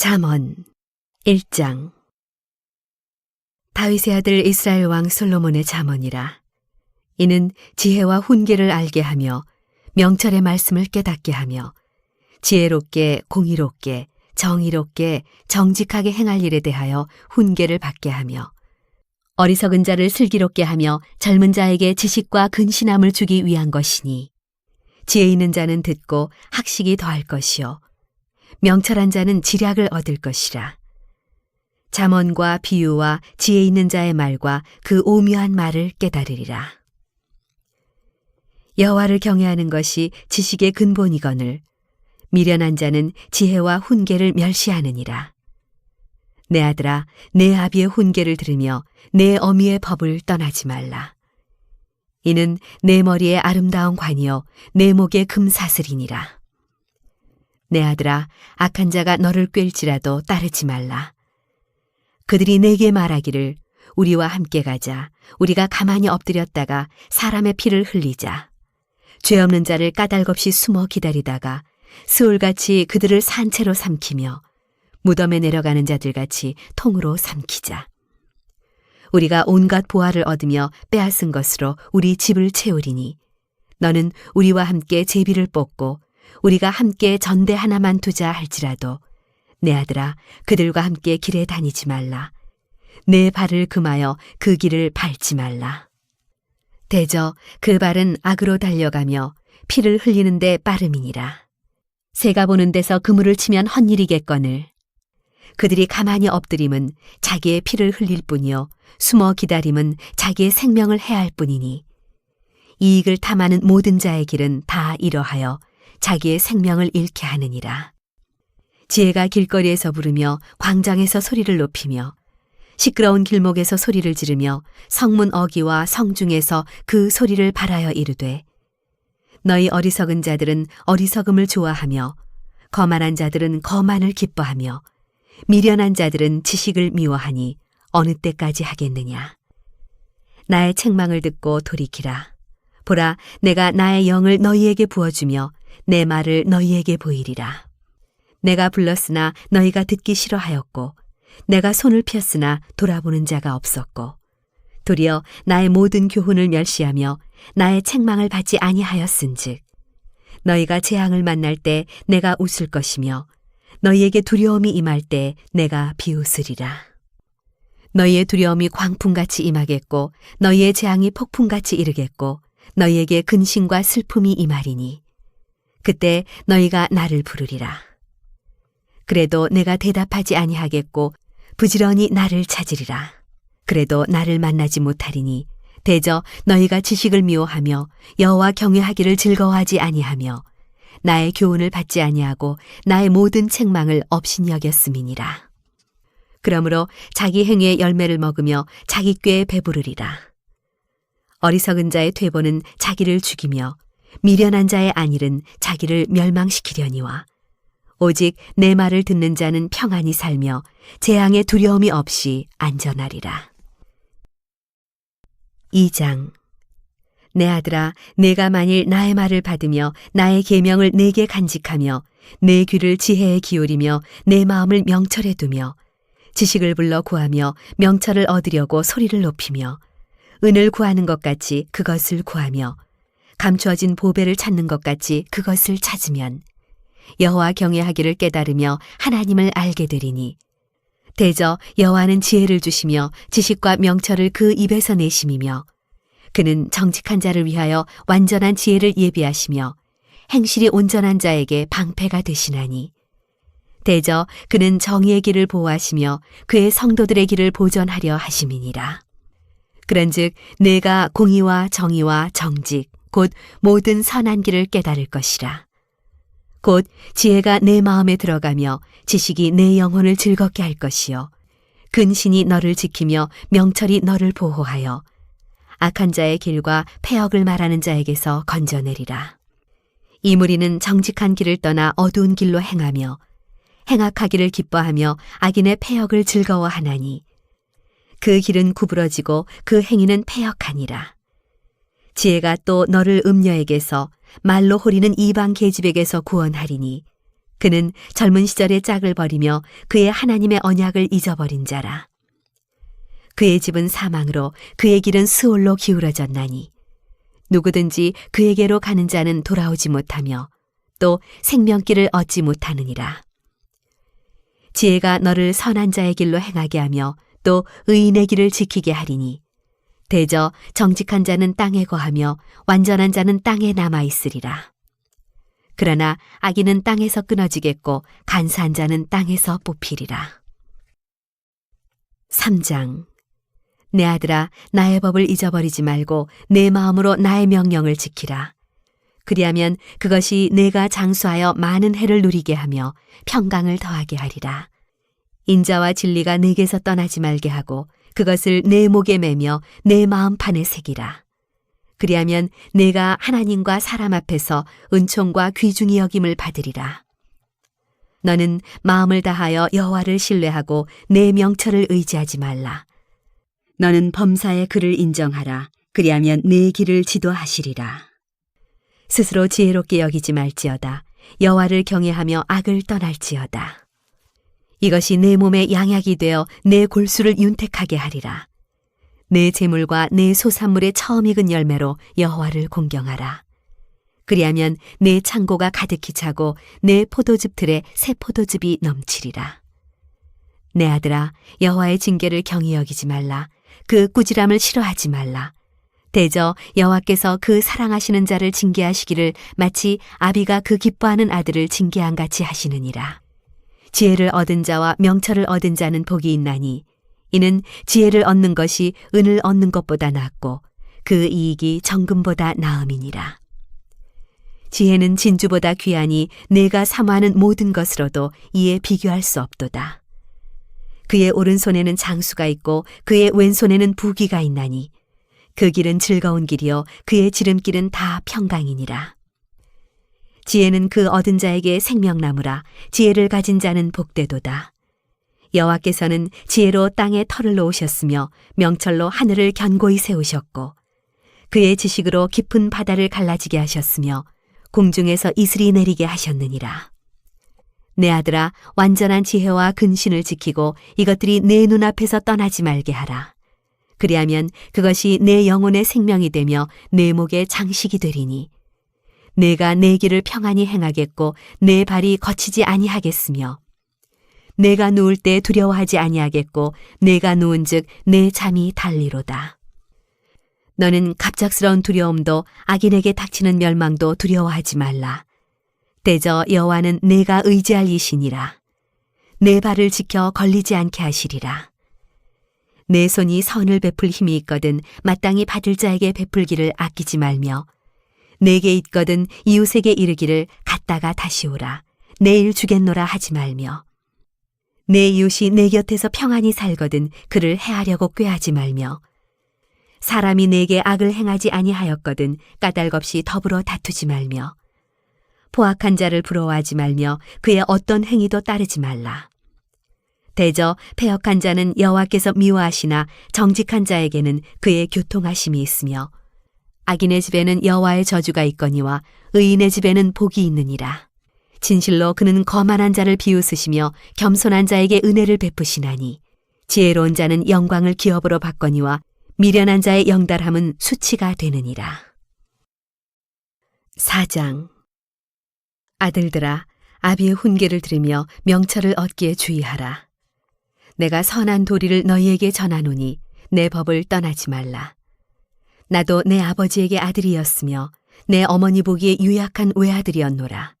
잠언 1장. 다윗의 아들 이스라엘 왕 솔로몬의 잠언이라. 이는 지혜와 훈계를 알게 하며 명철의 말씀을 깨닫게 하며 지혜롭게 공의롭게 정의롭게 정직하게 행할 일에 대하여 훈계를 받게 하며 어리석은 자를 슬기롭게 하며 젊은 자에게 지식과 근신함을 주기 위한 것이니, 지혜 있는 자는 듣고 학식이 더할 것이요 명철한 자는 지략을 얻을 것이라. 잠언과 비유와 지혜 있는 자의 말과 그 오묘한 말을 깨달으리라. 여호와를 경외하는 것이 지식의 근본이거늘 미련한 자는 지혜와 훈계를 멸시하느니라. 내 아들아, 내 아비의 훈계를 들으며 내 어미의 법을 떠나지 말라. 이는 내 머리에 아름다운 관이요 내 목에 금사슬이니라. 내 아들아, 악한 자가 너를 꿰일지라도 따르지 말라. 그들이 내게 말하기를 우리와 함께 가자. 우리가 가만히 엎드렸다가 사람의 피를 흘리자. 죄 없는 자를 까닭없이 숨어 기다리다가 스올같이 그들을 산채로 삼키며 무덤에 내려가는 자들같이 통으로 삼키자. 우리가 온갖 보화를 얻으며 빼앗은 것으로 우리 집을 채우리니 너는 우리와 함께 제비를 뽑고 우리가 함께 전대 하나만 두자 할지라도 내 아들아, 그들과 함께 길에 다니지 말라. 내 발을 금하여 그 길을 밟지 말라. 대저 그 발은 악으로 달려가며 피를 흘리는데 빠름이니라. 새가 보는 데서 그물을 치면 헛일이겠거늘 그들이 가만히 엎드림은 자기의 피를 흘릴 뿐이요 숨어 기다림은 자기의 생명을 해할 뿐이니, 이익을 탐하는 모든 자의 길은 다 이러하여 자기의 생명을 잃게 하느니라. 지혜가 길거리에서 부르며 광장에서 소리를 높이며 시끄러운 길목에서 소리를 지르며 성문 어귀와 성중에서 그 소리를 발하여 이르되, 너희 어리석은 자들은 어리석음을 좋아하며 거만한 자들은 거만을 기뻐하며 미련한 자들은 지식을 미워하니 어느 때까지 하겠느냐. 나의 책망을 듣고 돌이키라. 보라, 내가 나의 영을 너희에게 부어주며 내 말을 너희에게 보이리라. 내가 불렀으나 너희가 듣기 싫어하였고 내가 손을 폈으나 돌아보는 자가 없었고 도리어 나의 모든 교훈을 멸시하며 나의 책망을 받지 아니하였은즉 너희가 재앙을 만날 때 내가 웃을 것이며 너희에게 두려움이 임할 때 내가 비웃으리라. 너희의 두려움이 광풍같이 임하겠고 너희의 재앙이 폭풍같이 이르겠고 너희에게 근심과 슬픔이 임하리니 그때 너희가 나를 부르리라. 그래도 내가 대답하지 아니하겠고 부지런히 나를 찾으리라. 그래도 나를 만나지 못하리니 대저 너희가 지식을 미워하며 여호와 경외하기를 즐거워하지 아니하며 나의 교훈을 받지 아니하고 나의 모든 책망을 업신여겼음이니라. 그러므로 자기 행위의 열매를 먹으며 자기 꾀에 배부르리라. 어리석은 자의 퇴보는 자기를 죽이며 미련한 자의 안일은 자기를 멸망시키려니와 오직 내 말을 듣는 자는 평안히 살며 재앙의 두려움이 없이 안전하리라. 2장. 내 아들아, 내가 만일 나의 말을 받으며 나의 계명을 내게 간직하며 내 귀를 지혜에 기울이며 내 마음을 명철에 두며 지식을 불러 구하며 명철을 얻으려고 소리를 높이며 은을 구하는 것 같이 그것을 구하며 감추어진 보배를 찾는 것 같이 그것을 찾으면 여호와 경외하기를 깨달으며 하나님을 알게 되리니 대저 여호와는 지혜를 주시며 지식과 명철을 그 입에서 내심이며 그는 정직한 자를 위하여 완전한 지혜를 예비하시며 행실이 온전한 자에게 방패가 되시나니 대저 그는 정의의 길을 보호하시며 그의 성도들의 길을 보전하려 하심이니라. 그런즉 내가 공의와 정의와 정직 곧 모든 선한 길을 깨달을 것이라. 곧 지혜가 내 마음에 들어가며 지식이 내 영혼을 즐겁게 할 것이요 근신이 너를 지키며 명철이 너를 보호하여 악한 자의 길과 패역을 말하는 자에게서 건져내리라. 이 무리는 정직한 길을 떠나 어두운 길로 행하며 행악하기를 기뻐하며 악인의 패역을 즐거워하나니 그 길은 구부러지고 그 행위는 패역하니라. 지혜가 또 너를 음녀에게서 말로 호리는 이방 계집에게서 구원하리니 그는 젊은 시절의 짝을 버리며 그의 하나님의 언약을 잊어버린 자라. 그의 집은 사망으로 그의 길은 스올로 기울어졌나니 누구든지 그에게로 가는 자는 돌아오지 못하며 또 생명길을 얻지 못하느니라. 지혜가 너를 선한 자의 길로 행하게 하며 또 의인의 길을 지키게 하리니 대저 정직한 자는 땅에 거하며 완전한 자는 땅에 남아 있으리라. 그러나 악인은 땅에서 끊어지겠고 간사한 자는 땅에서 뽑히리라. 3장. 내 아들아, 나의 법을 잊어버리지 말고 내 마음으로 나의 명령을 지키라. 그리하면 그것이 내가 장수하여 많은 해를 누리게 하며 평강을 더하게 하리라. 인자와 진리가 내게서 떠나지 말게 하고 그것을 내 목에 매며 내 마음판에 새기라. 그리하면 내가 하나님과 사람 앞에서 은총과 귀중히 여김을 받으리라. 너는 마음을 다하여 여호와를 신뢰하고 내 명철을 의지하지 말라. 너는 범사의 그를 인정하라. 그리하면 내 길을 지도하시리라. 스스로 지혜롭게 여기지 말지어다. 여호와를 경외하며 악을 떠날지어다. 이것이 내 몸에 양약이 되어 내 골수를 윤택하게 하리라. 내 재물과 내 소산물의 처음 익은 열매로 여호와를 공경하라. 그리하면 내 창고가 가득히 차고 내 포도즙 틀에 새 포도즙이 넘치리라. 내 아들아, 여호와의 징계를 경히 여기지 말라. 그 꾸지람을 싫어하지 말라. 대저 여호와께서 그 사랑하시는 자를 징계하시기를 마치 아비가 그 기뻐하는 아들을 징계한 같이 하시느니라. 지혜를 얻은 자와 명철을 얻은 자는 복이 있나니 이는 지혜를 얻는 것이 은을 얻는 것보다 낫고 그 이익이 정금보다 나음이니라. 지혜는 진주보다 귀하니 내가 사모하는 모든 것으로도 이에 비교할 수 없도다. 그의 오른손에는 장수가 있고 그의 왼손에는 부귀가 있나니 그 길은 즐거운 길이요 그의 지름길은 다 평강이니라. 지혜는 그 얻은 자에게 생명나무라. 지혜를 가진 자는 복되도다. 여호와께서는 지혜로 땅에 털을 놓으셨으며 명철로 하늘을 견고히 세우셨고 그의 지식으로 깊은 바다를 갈라지게 하셨으며 공중에서 이슬이 내리게 하셨느니라. 내 아들아, 완전한 지혜와 근신을 지키고 이것들이 내 눈앞에서 떠나지 말게 하라. 그리하면 그것이 내 영혼의 생명이 되며 내 목의 장식이 되리니 내가 내 길을 평안히 행하겠고 내 발이 거치지 아니하겠으며 내가 누울 때 두려워하지 아니하겠고 내가 누운즉 내 잠이 달리로다. 너는 갑작스러운 두려움도 악인에게 닥치는 멸망도 두려워하지 말라. 대저 여호와는 내가 의지할 이시니라. 내 발을 지켜 걸리지 않게 하시리라. 내 손이 선을 베풀 힘이 있거든 마땅히 받을 자에게 베풀기를 아끼지 말며 내게 있거든 이웃에게 이르기를 갔다가 다시 오라. 내일 주겠노라 하지 말며 내 이웃이 내 곁에서 평안히 살거든 그를 해하려고 꾀하지 말며 사람이 내게 악을 행하지 아니하였거든 까닭없이 더불어 다투지 말며 포악한 자를 부러워하지 말며 그의 어떤 행위도 따르지 말라. 대저 패역한 자는 여호와께서 미워하시나 정직한 자에게는 그의 교통하심이 있으며 악인의 집에는 여호와의 저주가 있거니와 의인의 집에는 복이 있느니라. 진실로 그는 거만한 자를 비웃으시며 겸손한 자에게 은혜를 베푸시나니 지혜로운 자는 영광을 기업으로 받거니와 미련한 자의 영달함은 수치가 되느니라. 4장. 아들들아, 아비의 훈계를 들으며 명철을 얻기에 주의하라. 내가 선한 도리를 너희에게 전하노니 내 법을 떠나지 말라. 나도 내 아버지에게 아들이었으며 내 어머니 보기에 유약한 외아들이었노라.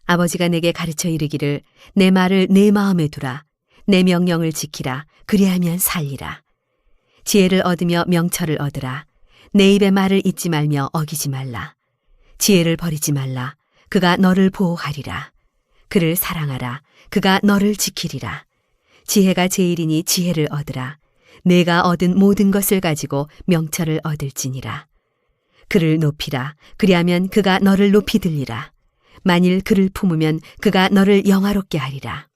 아버지가 내게 가르쳐 이르기를 내 말을 내 마음에 두라. 내 명령을 지키라. 그리하면 살리라. 지혜를 얻으며 명철을 얻으라. 내 입의 말을 잊지 말며 어기지 말라. 지혜를 버리지 말라. 그가 너를 보호하리라. 그를 사랑하라. 그가 너를 지키리라. 지혜가 제일이니 지혜를 얻으라. 내가 얻은 모든 것을 가지고 명철을 얻을지니라. 그를 높이라. 그리하면 그가 너를 높이 들리라. 만일 그를 품으면 그가 너를 영화롭게 하리라.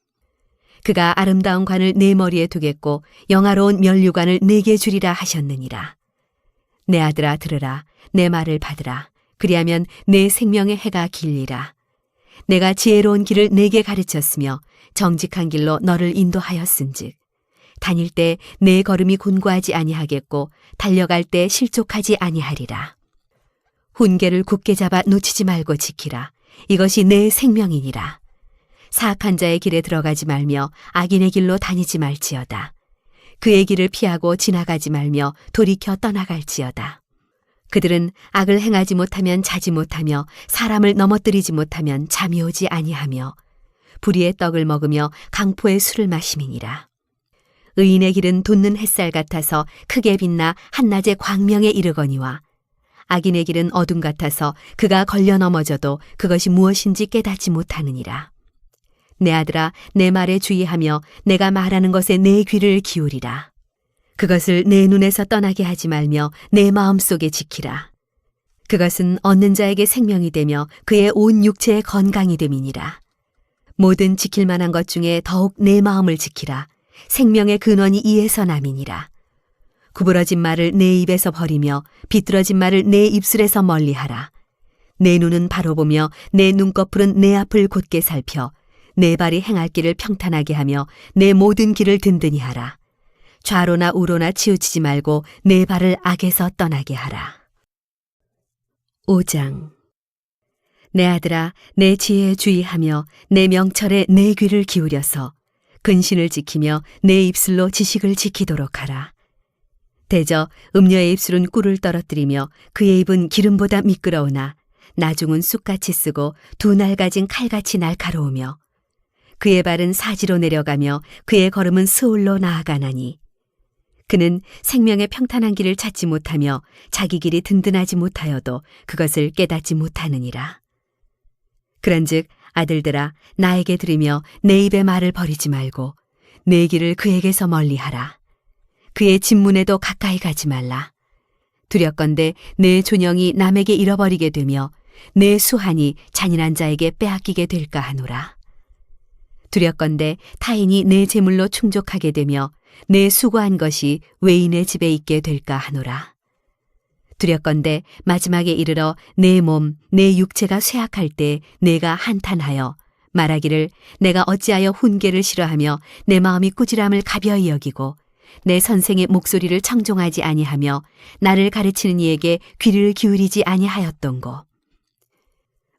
그가 아름다운 관을 내 머리에 두겠고 영화로운 면류관을 내게 주리라 하셨느니라. 내 아들아 들으라. 내 말을 받으라. 그리하면 내 생명의 해가 길리라. 내가 지혜로운 길을 네게 가르쳤으며 정직한 길로 너를 인도하였은즉 다닐 때 내 걸음이 곤고하지 아니하겠고 달려갈 때 실족하지 아니하리라. 훈계를 굳게 잡아 놓치지 말고 지키라. 이것이 내 생명이니라. 사악한 자의 길에 들어가지 말며 악인의 길로 다니지 말지어다. 그의 길을 피하고 지나가지 말며 돌이켜 떠나갈지어다. 그들은 악을 행하지 못하면 자지 못하며 사람을 넘어뜨리지 못하면 잠이 오지 아니하며 불의의 떡을 먹으며 강포의 술을 마심이니라. 의인의 길은 돋는 햇살 같아서 크게 빛나 한낮의 광명에 이르거니와 악인의 길은 어둠 같아서 그가 걸려 넘어져도 그것이 무엇인지 깨닫지 못하느니라. 내 아들아, 내 말에 주의하며 내가 말하는 것에 내 귀를 기울이라. 그것을 내 눈에서 떠나게 하지 말며 내 마음속에 지키라. 그것은 얻는 자에게 생명이 되며 그의 온 육체의 건강이 됨이니라. 모든 지킬 만한 것 중에 더욱 내 마음을 지키라. 생명의 근원이 이에서 남이니라. 구부러진 말을 내 입에서 버리며 비뚤어진 말을 내 입술에서 멀리하라. 내 눈은 바로 보며 내 눈꺼풀은 내 앞을 곧게 살펴 내 발이 행할 길을 평탄하게 하며 내 모든 길을 든든히 하라. 좌로나 우로나 치우치지 말고 내 발을 악에서 떠나게 하라. 5장. 내 아들아, 내 지혜에 주의하며 내 명철에 내 귀를 기울여서 근신을 지키며 내 입술로 지식을 지키도록 하라. 대저 음녀의 입술은 꿀을 떨어뜨리며 그의 입은 기름보다 미끄러우나 나중은 쑥같이 쓰고 두 날 가진 칼같이 날카로우며 그의 발은 사지로 내려가며 그의 걸음은 스올로 나아가나니 그는 생명의 평탄한 길을 찾지 못하며 자기 길이 든든하지 못하여도 그것을 깨닫지 못하느니라. 그런즉 아들들아, 나에게 들으며 내 입의 말을 버리지 말고 내 길을 그에게서 멀리하라. 그의 집문에도 가까이 가지 말라. 두렵건대 내 존영이 남에게 잃어버리게 되며 내 수한이 잔인한 자에게 빼앗기게 될까 하노라. 두렵건대 타인이 내 재물로 충족하게 되며 내 수고한 것이 외인의 집에 있게 될까 하노라. 두렵건대 마지막에 이르러 내 몸, 내 육체가 쇠약할 때 내가 한탄하여 말하기를 내가 어찌하여 훈계를 싫어하며 내 마음이 꾸지람을 가벼이 여기고 내 선생의 목소리를 청종하지 아니하며 나를 가르치는 이에게 귀를 기울이지 아니하였던고.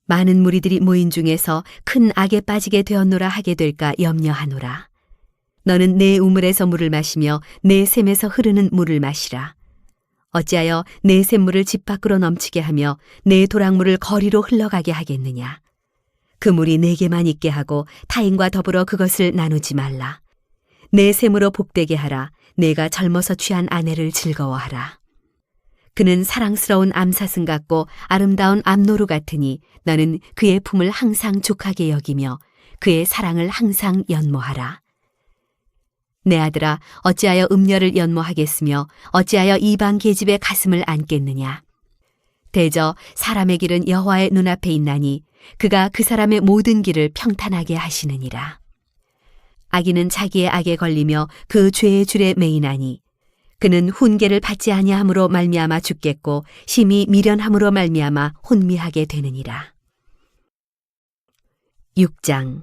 많은 무리들이 모인 중에서 큰 악에 빠지게 되었노라 하게 될까 염려하노라. 너는 내 우물에서 물을 마시며 내 샘에서 흐르는 물을 마시라. 어찌하여 내 샘물을 집 밖으로 넘치게 하며 내 도랑물을 거리로 흘러가게 하겠느냐. 그 물이 내게만 있게 하고 타인과 더불어 그것을 나누지 말라. 내 샘으로 복되게 하라. 내가 젊어서 취한 아내를 즐거워하라. 그는 사랑스러운 암사슴 같고 아름다운 암노루 같으니 너는 그의 품을 항상 족하게 여기며 그의 사랑을 항상 연모하라. 내 아들아, 어찌하여 음녀를 연모하겠으며 어찌하여 이방 계집의 가슴을 안겠느냐. 대저 사람의 길은 여호와의 눈앞에 있나니 그가 그 사람의 모든 길을 평탄하게 하시느니라. 악인은 자기의 악에 걸리며 그 죄의 줄에 매이나니 그는 훈계를 받지 아니함으로 말미암아 죽겠고 심히 미련함으로 말미암아 혼미하게 되느니라. 6장.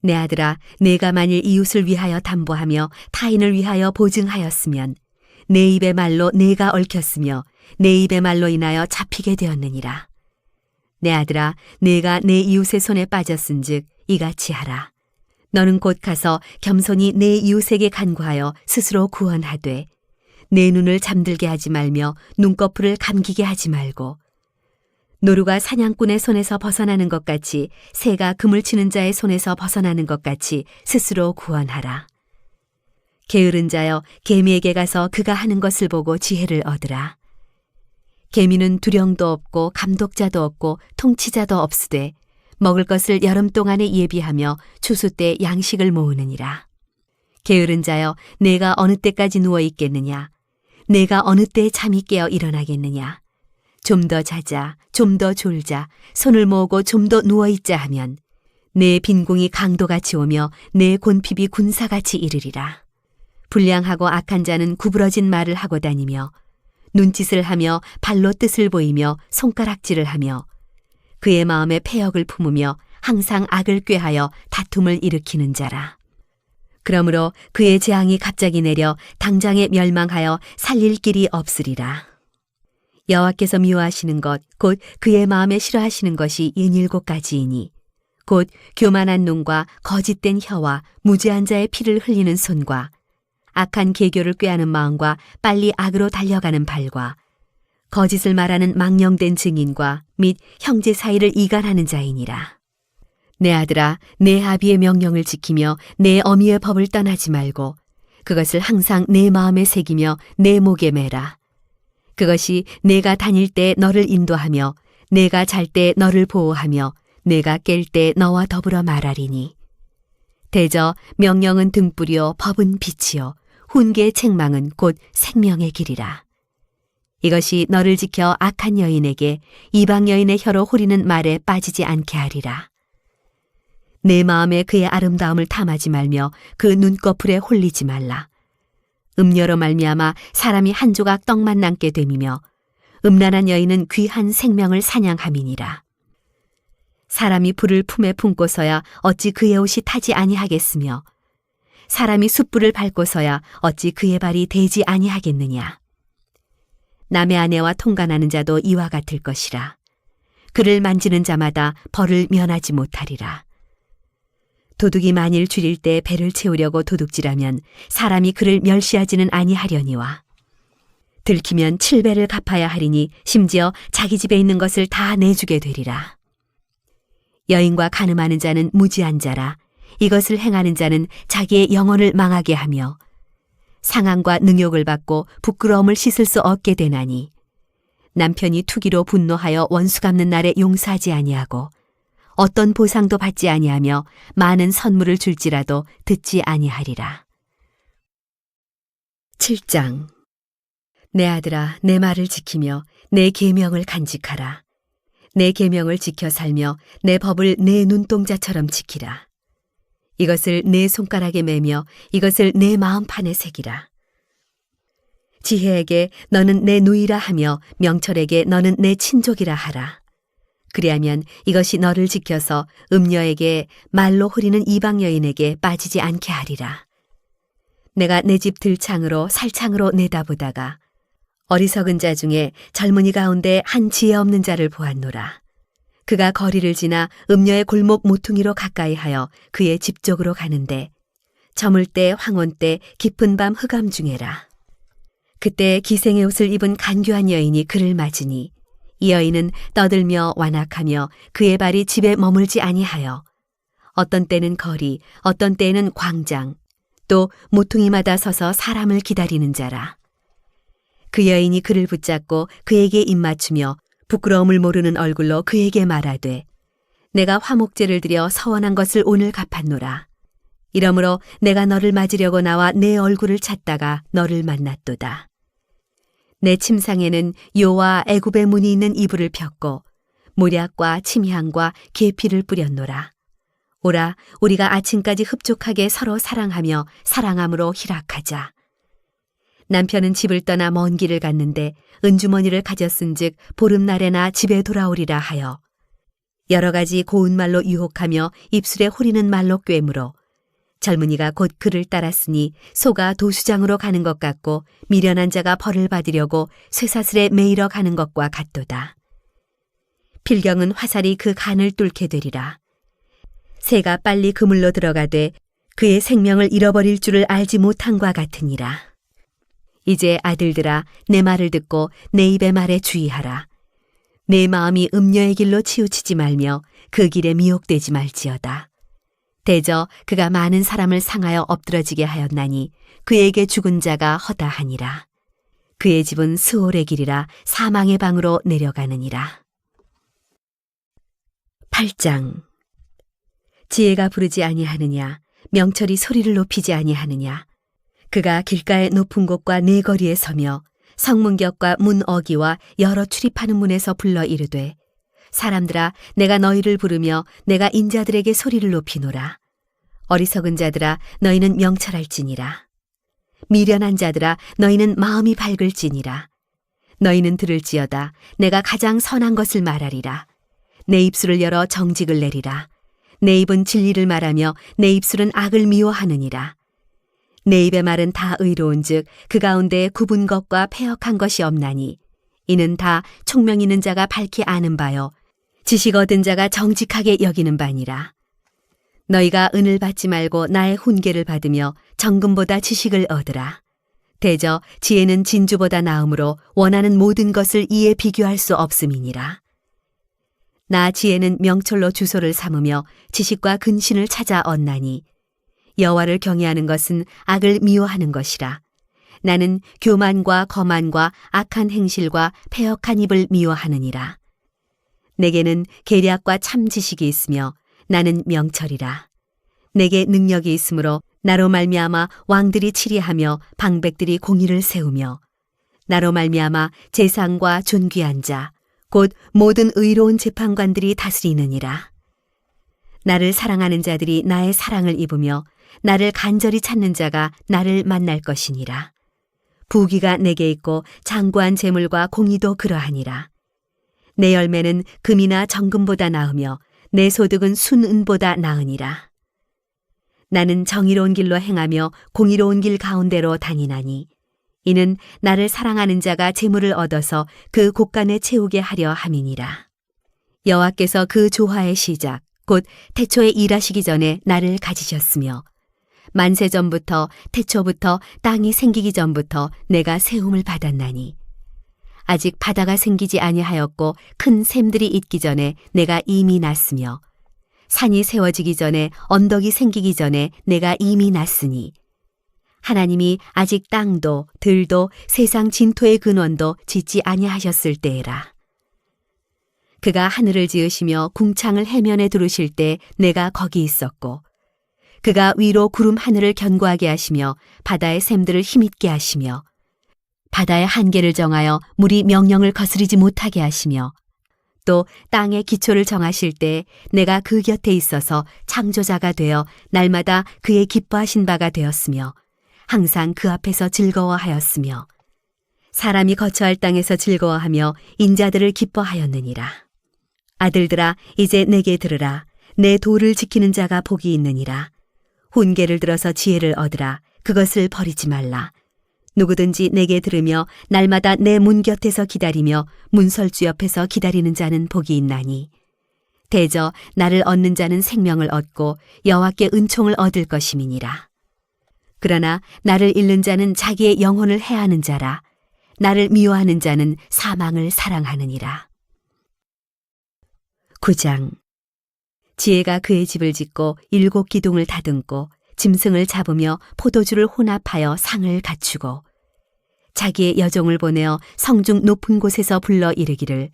내 아들아, 내가 만일 이웃을 위하여 담보하며 타인을 위하여 보증하였으면 내 입의 말로 내가 얽혔으며 내 입의 말로 인하여 잡히게 되었느니라. 내 아들아, 내가 내 이웃의 손에 빠졌은즉 이같이 하라. 너는 곧 가서 겸손히 내 이웃에게 간구하여 스스로 구원하되 내 눈을 잠들게 하지 말며 눈꺼풀을 감기게 하지 말고 노루가 사냥꾼의 손에서 벗어나는 것 같이 새가 그물 치는 자의 손에서 벗어나는 것 같이 스스로 구원하라. 게으른 자여, 개미에게 가서 그가 하는 것을 보고 지혜를 얻으라. 개미는 두령도 없고 감독자도 없고 통치자도 없으되 먹을 것을 여름 동안에 예비하며 추수 때 양식을 모으느니라. 게으른 자여, 내가 어느 때까지 누워 있겠느냐? 내가 어느 때 잠이 깨어 일어나겠느냐? 좀 더 자자, 좀 더 졸자, 손을 모으고 좀 더 누워있자 하면 내 빈궁이 강도같이 오며 내 곤핍이 군사같이 이르리라. 불량하고 악한 자는 구부러진 말을 하고 다니며 눈짓을 하며 발로 뜻을 보이며 손가락질을 하며 그의 마음에 패역을 품으며 항상 악을 꾀하여 다툼을 일으키는 자라. 그러므로 그의 재앙이 갑자기 내려 당장에 멸망하여 살릴 길이 없으리라. 여호와께서 미워하시는 것 곧 그의 마음에 싫어하시는 것이 67가지이니 곧 교만한 눈과 거짓된 혀와 무죄한 자의 피를 흘리는 손과 악한 계교를 꾀하는 마음과 빨리 악으로 달려가는 발과 거짓을 말하는 망령된 증인과 및 형제 사이를 이간하는 자이니라. 내 아들아, 내 아비의 명령을 지키며 내 어미의 법을 떠나지 말고 그것을 항상 내 마음에 새기며 내 목에 매라. 그것이 내가 다닐 때 너를 인도하며 내가 잘 때 너를 보호하며 내가 깰 때 너와 더불어 말하리니. 대저 명령은 등불이요 법은 빛이요 훈계의 책망은 곧 생명의 길이라. 이것이 너를 지켜 악한 여인에게 이방 여인의 혀로 후리는 말에 빠지지 않게 하리라. 내 마음에 그의 아름다움을 탐하지 말며 그 눈꺼풀에 홀리지 말라. 음녀로 말미암아 사람이 한 조각 떡만 남게 됨이며 음란한 여인은 귀한 생명을 사냥함이니라. 사람이 불을 품에 품고서야 어찌 그의 옷이 타지 아니하겠으며 사람이 숯불을 밟고서야 어찌 그의 발이 대지 아니하겠느냐. 남의 아내와 통간하는 자도 이와 같을 것이라. 그를 만지는 자마다 벌을 면하지 못하리라. 도둑이 만일 줄일 때 배를 채우려고 도둑질하면 사람이 그를 멸시하지는 아니하려니와. 들키면 7배를 갚아야 하리니 심지어 자기 집에 있는 것을 다 내주게 되리라. 여인과 간음하는 자는 무지한 자라. 이것을 행하는 자는 자기의 영혼을 망하게 하며 상함과 능욕을 받고 부끄러움을 씻을 수 없게 되나니 남편이 투기로 분노하여 원수 갚는 날에 용서하지 아니하고 어떤 보상도 받지 아니하며 많은 선물을 줄지라도 듣지 아니하리라. 7장. 내 아들아, 내 말을 지키며 내 계명을 간직하라. 내 계명을 지켜 살며 내 법을 내 눈동자처럼 지키라. 이것을 내 손가락에 매며 이것을 내 마음판에 새기라. 지혜에게 너는 내 누이라 하며 명철에게 너는 내 친족이라 하라. 그리하면 이것이 너를 지켜서 음녀에게 말로 후리는 이방 여인에게 빠지지 않게 하리라. 내가 내 집 들창으로 살창으로 내다보다가 어리석은 자 중에 젊은이 가운데 한 지혜 없는 자를 보았노라. 그가 거리를 지나 음녀의 골목 모퉁이로 가까이 하여 그의 집 쪽으로 가는데 저물 때 황혼 때 깊은 밤 흑암 중에라. 그때 기생의 옷을 입은 간교한 여인이 그를 맞으니 이 여인은 떠들며 완악하며 그의 발이 집에 머물지 아니하여 어떤 때는 거리, 어떤 때는 광장, 또 모퉁이마다 서서 사람을 기다리는 자라. 그 여인이 그를 붙잡고 그에게 입맞추며 부끄러움을 모르는 얼굴로 그에게 말하되 내가 화목제를 드려 서원한 것을 오늘 갚았노라. 이러므로 내가 너를 맞으려고 나와 내 얼굴을 찾다가 너를 만났도다. 내 침상에는 요와 애굽의 문이 있는 이불을 폈고 모략과 침향과 계피를 뿌렸노라. 오라, 우리가 아침까지 흡족하게 서로 사랑하며 사랑함으로 희락하자. 남편은 집을 떠나 먼 길을 갔는데 은주머니를 가졌은즉 보름날에나 집에 돌아오리라 하여 여러 가지 고운 말로 유혹하며 입술에 호리는 말로 꿰물어 젊은이가 곧 그를 따랐으니 소가 도수장으로 가는 것 같고 미련한 자가 벌을 받으려고 쇠사슬에 매이러 가는 것과 같도다. 필경은 화살이 그 간을 뚫게 되리라. 새가 빨리 그물로 들어가되 그의 생명을 잃어버릴 줄을 알지 못함과 같으니라. 이제 아들들아, 내 말을 듣고 내 입의 말에 주의하라. 내 마음이 음녀의 길로 치우치지 말며 그 길에 미혹되지 말지어다. 대저 그가 많은 사람을 상하여 엎드러지게 하였나니 그에게 죽은 자가 허다하니라. 그의 집은 스올의 길이라 사망의 방으로 내려가느니라. 8장. 지혜가 부르지 아니하느냐, 명철이 소리를 높이지 아니하느냐. 그가 길가의 높은 곳과 네 거리에 서며 성문격과 문 어기와 여러 출입하는 문에서 불러 이르되 사람들아, 내가 너희를 부르며 내가 인자들에게 소리를 높이노라. 어리석은 자들아, 너희는 명철할지니라. 미련한 자들아, 너희는 마음이 밝을지니라. 너희는 들을지어다. 내가 가장 선한 것을 말하리라. 내 입술을 열어 정직을 내리라. 내 입은 진리를 말하며 내 입술은 악을 미워하느니라. 내 입의 말은 다 의로운즉 그 가운데 굽은 것과 패역한 것이 없나니 이는 다 총명 있는 자가 밝히 아는 바요 지식 얻은 자가 정직하게 여기는 바니라. 너희가 은을 받지 말고 나의 훈계를 받으며 정금보다 지식을 얻으라. 대저 지혜는 진주보다 나음으로 원하는 모든 것을 이에 비교할 수 없음이니라. 나 지혜는 명철로 주소를 삼으며 지식과 근신을 찾아 얻나니 여호와를 경외하는 것은 악을 미워하는 것이라. 나는 교만과 거만과 악한 행실과 패역한 입을 미워하느니라. 내게는 계략과 참 지식이 있으며 나는 명철이라. 내게 능력이 있으므로 나로 말미암아 왕들이 치리하며 방백들이 공의를 세우며 나로 말미암아 재상과 존귀한 자 곧 모든 의로운 재판관들이 다스리느니라. 나를 사랑하는 자들이 나의 사랑을 입으며 나를 간절히 찾는 자가 나를 만날 것이니라. 부귀가 내게 있고 장구한 재물과 공의도 그러하니라. 내 열매는 금이나 정금보다 나으며 내 소득은 순은보다 나으니라. 나는 정의로운 길로 행하며 공의로운 길 가운데로 다니나니 이는 나를 사랑하는 자가 재물을 얻어서 그 곳간에 채우게 하려 함이니라. 여호와께서 그 조화의 시작 곧 태초에 일하시기 전에 나를 가지셨으며 만세 전부터 태초부터 땅이 생기기 전부터 내가 세움을 받았나니 아직 바다가 생기지 아니하였고 큰 샘들이 있기 전에 내가 이미 났으며 산이 세워지기 전에 언덕이 생기기 전에 내가 이미 났으니 하나님이 아직 땅도 들도 세상 진토의 근원도 짓지 아니하셨을 때에라. 그가 하늘을 지으시며 궁창을 해면에 두르실 때 내가 거기 있었고 그가 위로 구름 하늘을 견고하게 하시며 바다의 샘들을 힘있게 하시며 바다의 한계를 정하여 물이 명령을 거스르지 못하게 하시며 또 땅의 기초를 정하실 때 내가 그 곁에 있어서 창조자가 되어 날마다 그의 기뻐하신 바가 되었으며 항상 그 앞에서 즐거워하였으며 사람이 거처할 땅에서 즐거워하며 인자들을 기뻐하였느니라. 아들들아 이제 내게 들으라. 내 도를 지키는 자가 복이 있느니라. 훈계를 들어서 지혜를 얻으라. 그것을 버리지 말라. 누구든지 내게 들으며 날마다 내 문 곁에서 기다리며 문설주 옆에서 기다리는 자는 복이 있나니 대저 나를 얻는 자는 생명을 얻고 여호와께 은총을 얻을 것임이니라. 그러나 나를 잃는 자는 자기의 영혼을 해하는 자라. 나를 미워하는 자는 사망을 사랑하느니라. 9장. 지혜가 그의 집을 짓고 7 기둥을 다듬고 짐승을 잡으며 포도주를 혼합하여 상을 갖추고 자기의 여종을 보내어 성중 높은 곳에서 불러 이르기를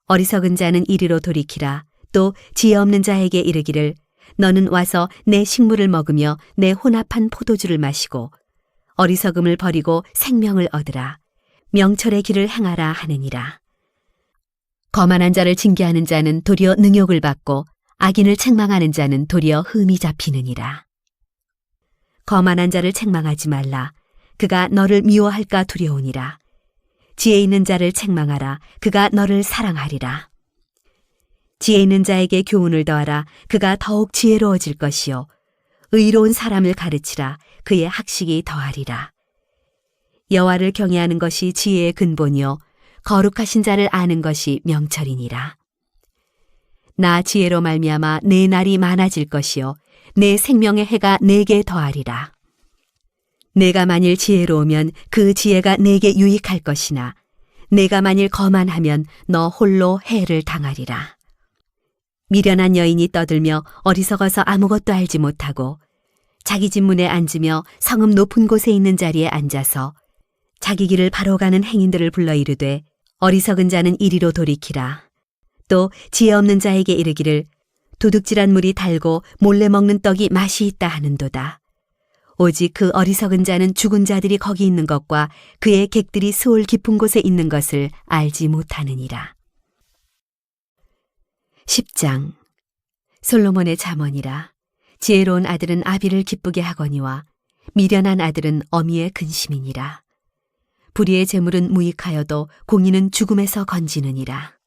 어리석은 자는 이리로 돌이키라. 또 지혜 없는 자에게 이르기를 너는 와서 내 식물을 먹으며 내 혼합한 포도주를 마시고 어리석음을 버리고 생명을 얻으라. 명철의 길을 행하라 하느니라. 거만한 자를 징계하는 자는 도리어 능욕을 받고 악인을 책망하는 자는 도리어 흠이 잡히느니라. 거만한 자를 책망하지 말라. 그가 너를 미워할까 두려우니라. 지혜 있는 자를 책망하라. 그가 너를 사랑하리라. 지혜 있는 자에게 교훈을 더하라. 그가 더욱 지혜로워질 것이요. 의로운 사람을 가르치라. 그의 학식이 더하리라. 여호와를 경외하는 것이 지혜의 근본이요. 거룩하신 자를 아는 것이 명철이니라. 나 지혜로 말미암아 내 날이 많아질 것이요. 내 생명의 해가 내게 더하리라. 내가 만일 지혜로우면 그 지혜가 내게 유익할 것이나 내가 만일 거만하면 너 홀로 해를 당하리라. 미련한 여인이 떠들며 어리석어서 아무것도 알지 못하고 자기 집 문에 앉으며 성읍 높은 곳에 있는 자리에 앉아서 자기 길을 바로 가는 행인들을 불러 이르되 어리석은 자는 이리로 돌이키라. 또 지혜 없는 자에게 이르기를 도둑질한 물이 달고 몰래 먹는 떡이 맛이 있다 하는도다. 오직 그 어리석은 자는 죽은 자들이 거기 있는 것과 그의 객들이 스올 깊은 곳에 있는 것을 알지 못하느니라. 10장. 솔로몬의 잠언이라. 지혜로운 아들은 아비를 기쁘게 하거니와 미련한 아들은 어미의 근심이니라. 불의의 재물은 무익하여도 공의는 죽음에서 건지느니라.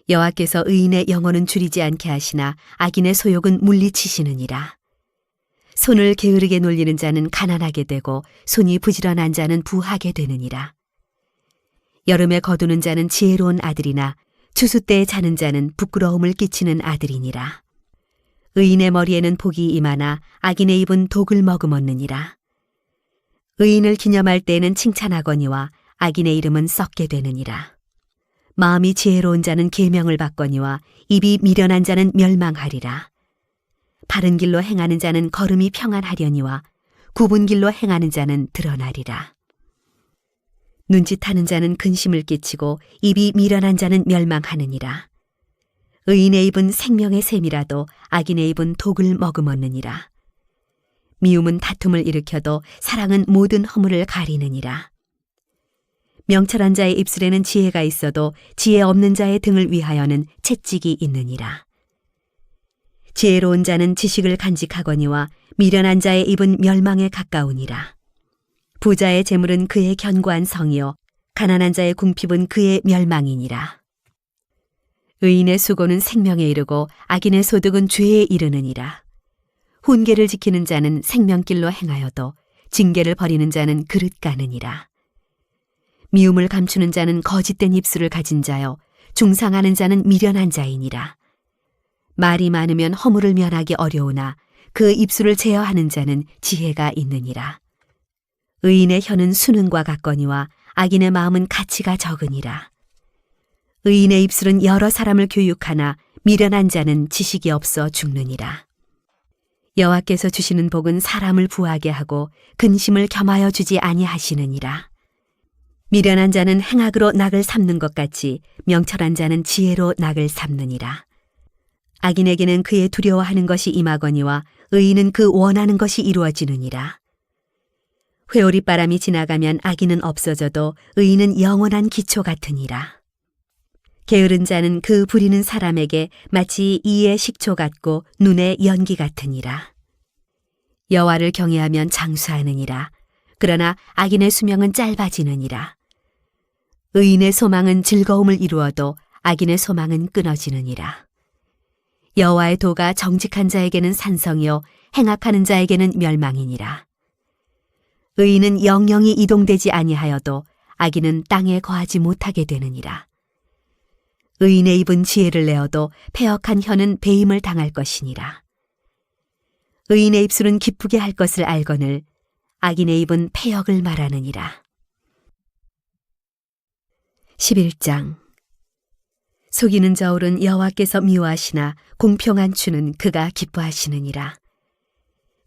여호와께서 의인의 영혼은 줄이지 않게 하시나 악인의 소욕은 물리치시느니라. 손을 게으르게 놀리는 자는 가난하게 되고 손이 부지런한 자는 부하게 되느니라. 여름에 거두는 자는 지혜로운 아들이나 추수 때에 자는 자는 부끄러움을 끼치는 아들이니라. 의인의 머리에는 복이 임하나 악인의 입은 독을 머금었느니라. 의인을 기념할 때에는 칭찬하거니와 악인의 이름은 썩게 되느니라. 마음이 지혜로운 자는 계명을 받거니와 입이 미련한 자는 멸망하리라. 바른 길로 행하는 자는 걸음이 평안하려니와 굽은 길로 행하는 자는 드러나리라. 눈짓하는 자는 근심을 끼치고 입이 미련한 자는 멸망하느니라. 의인의 입은 생명의 샘이라도 악인의 입은 독을 머금었느니라. 미움은 다툼을 일으켜도 사랑은 모든 허물을 가리느니라. 명철한 자의 입술에는 지혜가 있어도 지혜 없는 자의 등을 위하여는 채찍이 있느니라. 지혜로운 자는 지식을 간직하거니와 미련한 자의 입은 멸망에 가까우니라. 부자의 재물은 그의 견고한 성이요 가난한 자의 궁핍은 그의 멸망이니라. 의인의 수고는 생명에 이르고 악인의 소득은 죄에 이르느니라. 훈계를 지키는 자는 생명길로 행하여도 징계를 버리는 자는 그릇 가느니라. 미움을 감추는 자는 거짓된 입술을 가진 자요 중상하는 자는 미련한 자이니라. 말이 많으면 허물을 면하기 어려우나 그 입술을 제어하는 자는 지혜가 있느니라. 의인의 혀는 수능과 같거니와 악인의 마음은 가치가 적으니라. 의인의 입술은 여러 사람을 교육하나 미련한 자는 지식이 없어 죽느니라. 여호와께서 주시는 복은 사람을 부하게 하고 근심을 겸하여 주지 아니하시느니라. 미련한 자는 행악으로 낙을 삼는 것 같이 명철한 자는 지혜로 낙을 삼느니라. 악인에게는 그의 두려워하는 것이 임하거니와 의인은 그 원하는 것이 이루어지느니라. 회오리바람이 지나가면 악인은 없어져도 의인은 영원한 기초 같으니라. 게으른 자는 그 부리는 사람에게 마치 이의 식초 같고 눈의 연기 같으니라. 여호와를 경외하면 장수하느니라. 그러나 악인의 수명은 짧아지느니라. 의인의 소망은 즐거움을 이루어도 악인의 소망은 끊어지느니라. 여호와의 도가 정직한 자에게는 산성이요 행악하는 자에게는 멸망이니라. 의인은 영영이 이동되지 아니하여도 악인은 땅에 거하지 못하게 되느니라. 의인의 입은 지혜를 내어도 패역한 혀는 배임을 당할 것이니라. 의인의 입술은 기쁘게 할 것을 알거늘 악인의 입은 패역을 말하느니라. 11장. 속이는 저울은 여호와께서 미워하시나 공평한 추는 그가 기뻐하시느니라.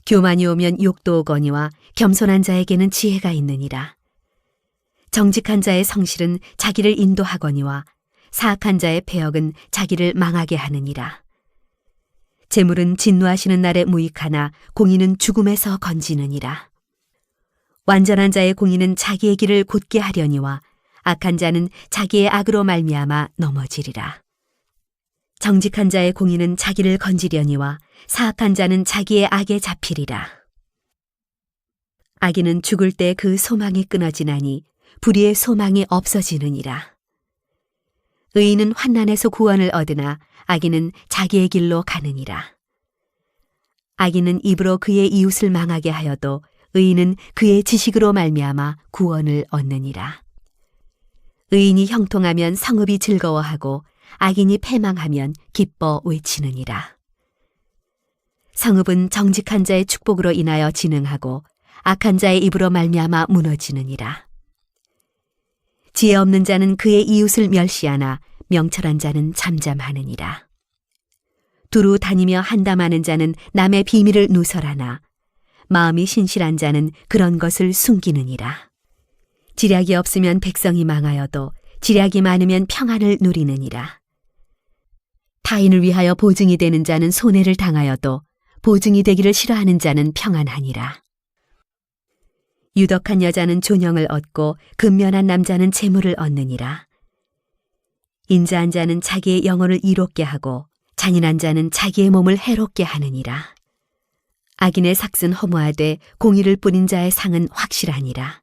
교만이 오면 욕도 오거니와 겸손한 자에게는 지혜가 있느니라. 정직한 자의 성실은 자기를 인도하거니와 사악한 자의 패역은 자기를 망하게 하느니라. 재물은 진노하시는 날에 무익하나 공의는 죽음에서 건지느니라. 완전한 자의 공의는 자기의 길을 곧게 하려니와 악한 자는 자기의 악으로 말미암아 넘어지리라. 정직한 자의 공의는 자기를 건지려니와 사악한 자는 자기의 악에 잡히리라. 악인은 죽을 때 그 소망이 끊어지나니 불의의 소망이 없어지느니라. 의인은 환난에서 구원을 얻으나 악인은 자기의 길로 가느니라. 악인은 입으로 그의 이웃을 망하게 하여도 의인은 그의 지식으로 말미암아 구원을 얻느니라. 의인이 형통하면 성읍이 즐거워하고 악인이 패망하면 기뻐 외치느니라. 성읍은 정직한 자의 축복으로 인하여 진흥하고 악한 자의 입으로 말미암아 무너지느니라. 지혜 없는 자는 그의 이웃을 멸시하나 명철한 자는 잠잠하느니라. 두루 다니며 한담하는 자는 남의 비밀을 누설하나 마음이 신실한 자는 그런 것을 숨기느니라. 지략이 없으면 백성이 망하여도 지략이 많으면 평안을 누리느니라. 타인을 위하여 보증이 되는 자는 손해를 당하여도 보증이 되기를 싫어하는 자는 평안하니라. 유덕한 여자는 존영을 얻고 근면한 남자는 재물을 얻느니라. 인자한 자는 자기의 영혼을 이롭게 하고 잔인한 자는 자기의 몸을 해롭게 하느니라. 악인의 삭은 허무하되 공의를 뿌린 자의 상은 확실하니라.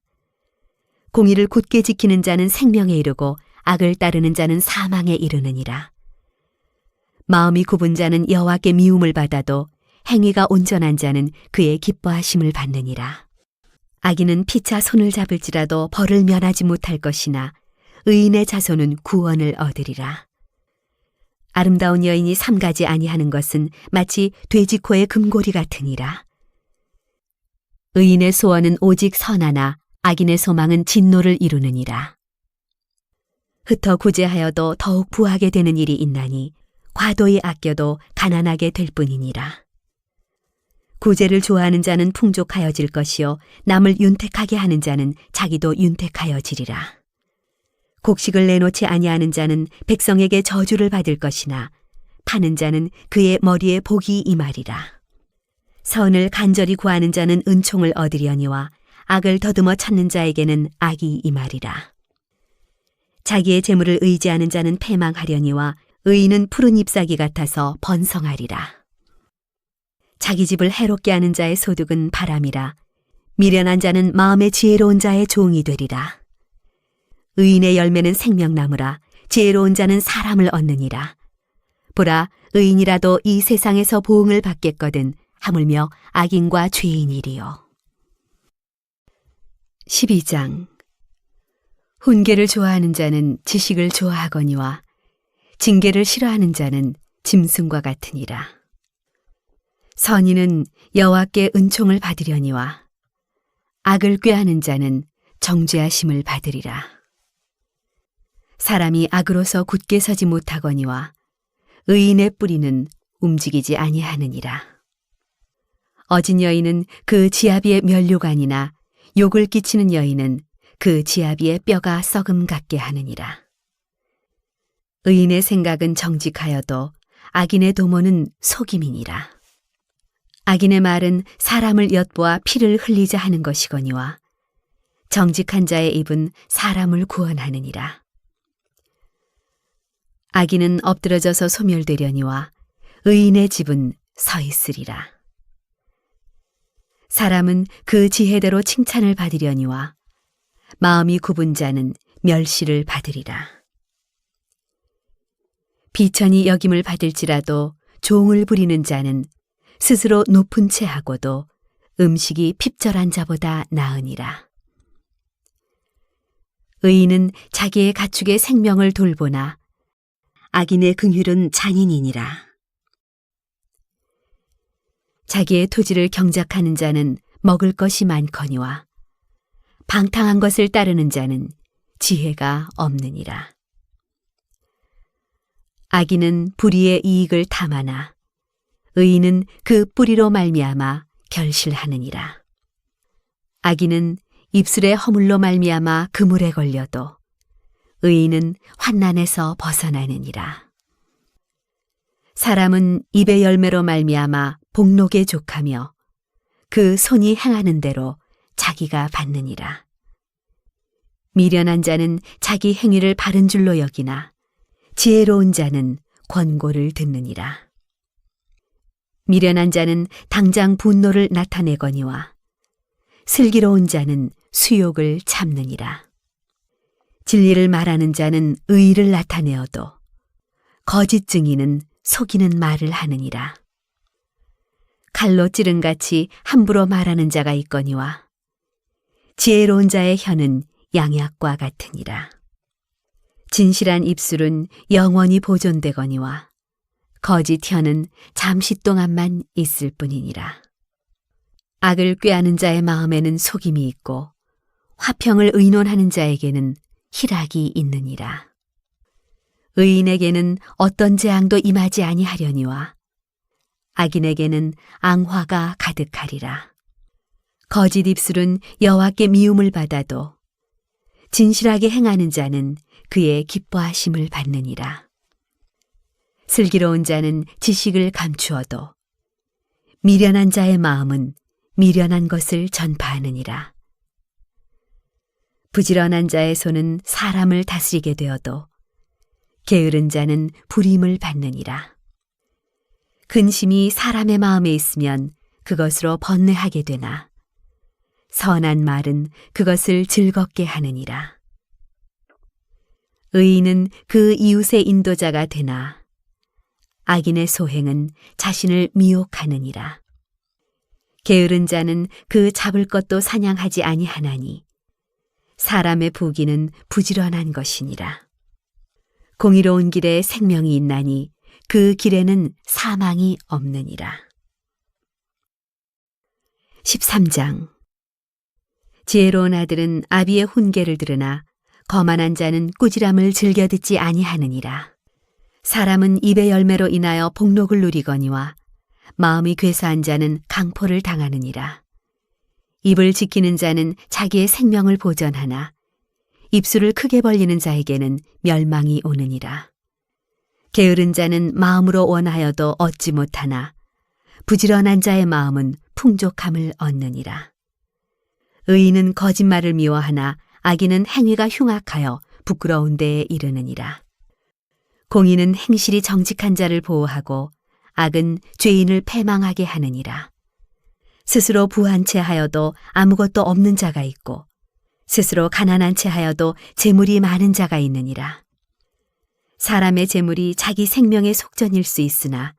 공의를 굳게 지키는 자는 생명에 이르고 악을 따르는 자는 사망에 이르느니라. 마음이 굽은 자는 여호와께 미움을 받아도 행위가 온전한 자는 그의 기뻐하심을 받느니라. 악인은 피차 손을 잡을지라도 벌을 면하지 못할 것이나 의인의 자손은 구원을 얻으리라. 아름다운 여인이 삼가지 아니하는 것은 마치 돼지코의 금고리 같으니라. 의인의 소원은 오직 선하나 악인의 소망은 진노를 이루느니라. 흩어 구제하여도 더욱 부하게 되는 일이 있나니 과도히 아껴도 가난하게 될 뿐이니라. 구제를 좋아하는 자는 풍족하여질 것이요 남을 윤택하게 하는 자는 자기도 윤택하여지리라. 곡식을 내놓지 아니하는 자는 백성에게 저주를 받을 것이나 파는 자는 그의 머리에 복이 임하리라. 선을 간절히 구하는 자는 은총을 얻으려니와 악을 더듬어 찾는 자에게는 악이 임하리라. 자기의 재물을 의지하는 자는 패망하려니와 의인은 푸른 잎사귀 같아서 번성하리라. 자기 집을 해롭게 하는 자의 소득은 바람이라. 미련한 자는 마음에 지혜로운 자의 종이 되리라. 의인의 열매는 생명나무라. 지혜로운 자는 사람을 얻느니라. 보라, 의인이라도 이 세상에서 보응을 받겠거든 하물며 악인과 죄인이리요. 12장. 훈계를 좋아하는 자는 지식을 좋아하거니와 징계를 싫어하는 자는 짐승과 같으니라. 선인은 여호와께 은총을 받으려니와 악을 꾀하는 자는 정죄하심을 받으리라. 사람이 악으로서 굳게 서지 못하거니와 의인의 뿌리는 움직이지 아니하느니라. 어진 여인은 그 지아비의 면류관이나 욕을 끼치는 여인은 그 지아비의 뼈가 썩음 같게 하느니라. 의인의 생각은 정직하여도 악인의 도모는 속임이니라. 악인의 말은 사람을 엿보아 피를 흘리자 하는 것이거니와 정직한 자의 입은 사람을 구원하느니라. 악인은 엎드러져서 소멸되려니와 의인의 집은 서 있으리라. 사람은 그 지혜대로 칭찬을 받으려니와 마음이 굽은 자는 멸시를 받으리라. 비천이 여김을 받을지라도 종을 부리는 자는 스스로 높은 채 하고도 음식이 핍절한 자보다 나으니라. 의인은 자기의 가축의 생명을 돌보나 악인의 긍휼은 잔인이니라. 자기의 토지를 경작하는 자는 먹을 것이 많거니와 방탕한 것을 따르는 자는 지혜가 없느니라. 악인은 불의의 이익을 탐하나 의인은 그 뿌리로 말미암아 결실하느니라. 악인은 입술의 허물로 말미암아 그물에 걸려도 의인은 환난에서 벗어나느니라. 사람은 입의 열매로 말미암아 복록에 족하며 그 손이 행하는 대로 자기가 받느니라. 미련한 자는 자기 행위를 바른 줄로 여기나 지혜로운 자는 권고를 듣느니라. 미련한 자는 당장 분노를 나타내거니와 슬기로운 자는 수욕을 참느니라. 진리를 말하는 자는 의의를 나타내어도 거짓 증인은 속이는 말을 하느니라. 칼로 찌른같이 함부로 말하는 자가 있거니와 지혜로운 자의 혀는 양약과 같으니라. 진실한 입술은 영원히 보존되거니와 거짓 혀는 잠시 동안만 있을 뿐이니라. 악을 꾀하는 자의 마음에는 속임이 있고 화평을 의논하는 자에게는 희락이 있느니라. 의인에게는 어떤 재앙도 임하지 아니하려니와 악인에게는 앙화가 가득하리라. 거짓 입술은 여호와께 미움을 받아도 진실하게 행하는 자는 그의 기뻐하심을 받느니라. 슬기로운 자는 지식을 감추어도 미련한 자의 마음은 미련한 것을 전파하느니라. 부지런한 자의 손은 사람을 다스리게 되어도 게으른 자는 불임을 받느니라. 근심이 사람의 마음에 있으면 그것으로 번뇌하게 되나 선한 말은 그것을 즐겁게 하느니라. 의인은 그 이웃의 인도자가 되나 악인의 소행은 자신을 미혹하느니라. 게으른 자는 그 잡을 것도 사냥하지 아니하나니 사람의 부귀는 부지런한 것이니라. 공의로운 길에 생명이 있나니 그 길에는 사망이 없느니라. 13장. 지혜로운 아들은 아비의 훈계를 들으나 거만한 자는 꾸지람을 즐겨 듣지 아니하느니라. 사람은 입의 열매로 인하여 복록을 누리거니와 마음이 괴사한 자는 강포를 당하느니라. 입을 지키는 자는 자기의 생명을 보전하나 입술을 크게 벌리는 자에게는 멸망이 오느니라. 게으른 자는 마음으로 원하여도 얻지 못하나 부지런한 자의 마음은 풍족함을 얻느니라. 의인은 거짓말을 미워하나 악인은 행위가 흉악하여 부끄러운 데에 이르느니라. 공의는 행실이 정직한 자를 보호하고 악은 죄인을 패망하게 하느니라. 스스로 부한 채 하여도 아무것도 없는 자가 있고 스스로 가난한 채 하여도 재물이 많은 자가 있느니라. 사람의 재물이 자기 생명의 속전일 수 있으나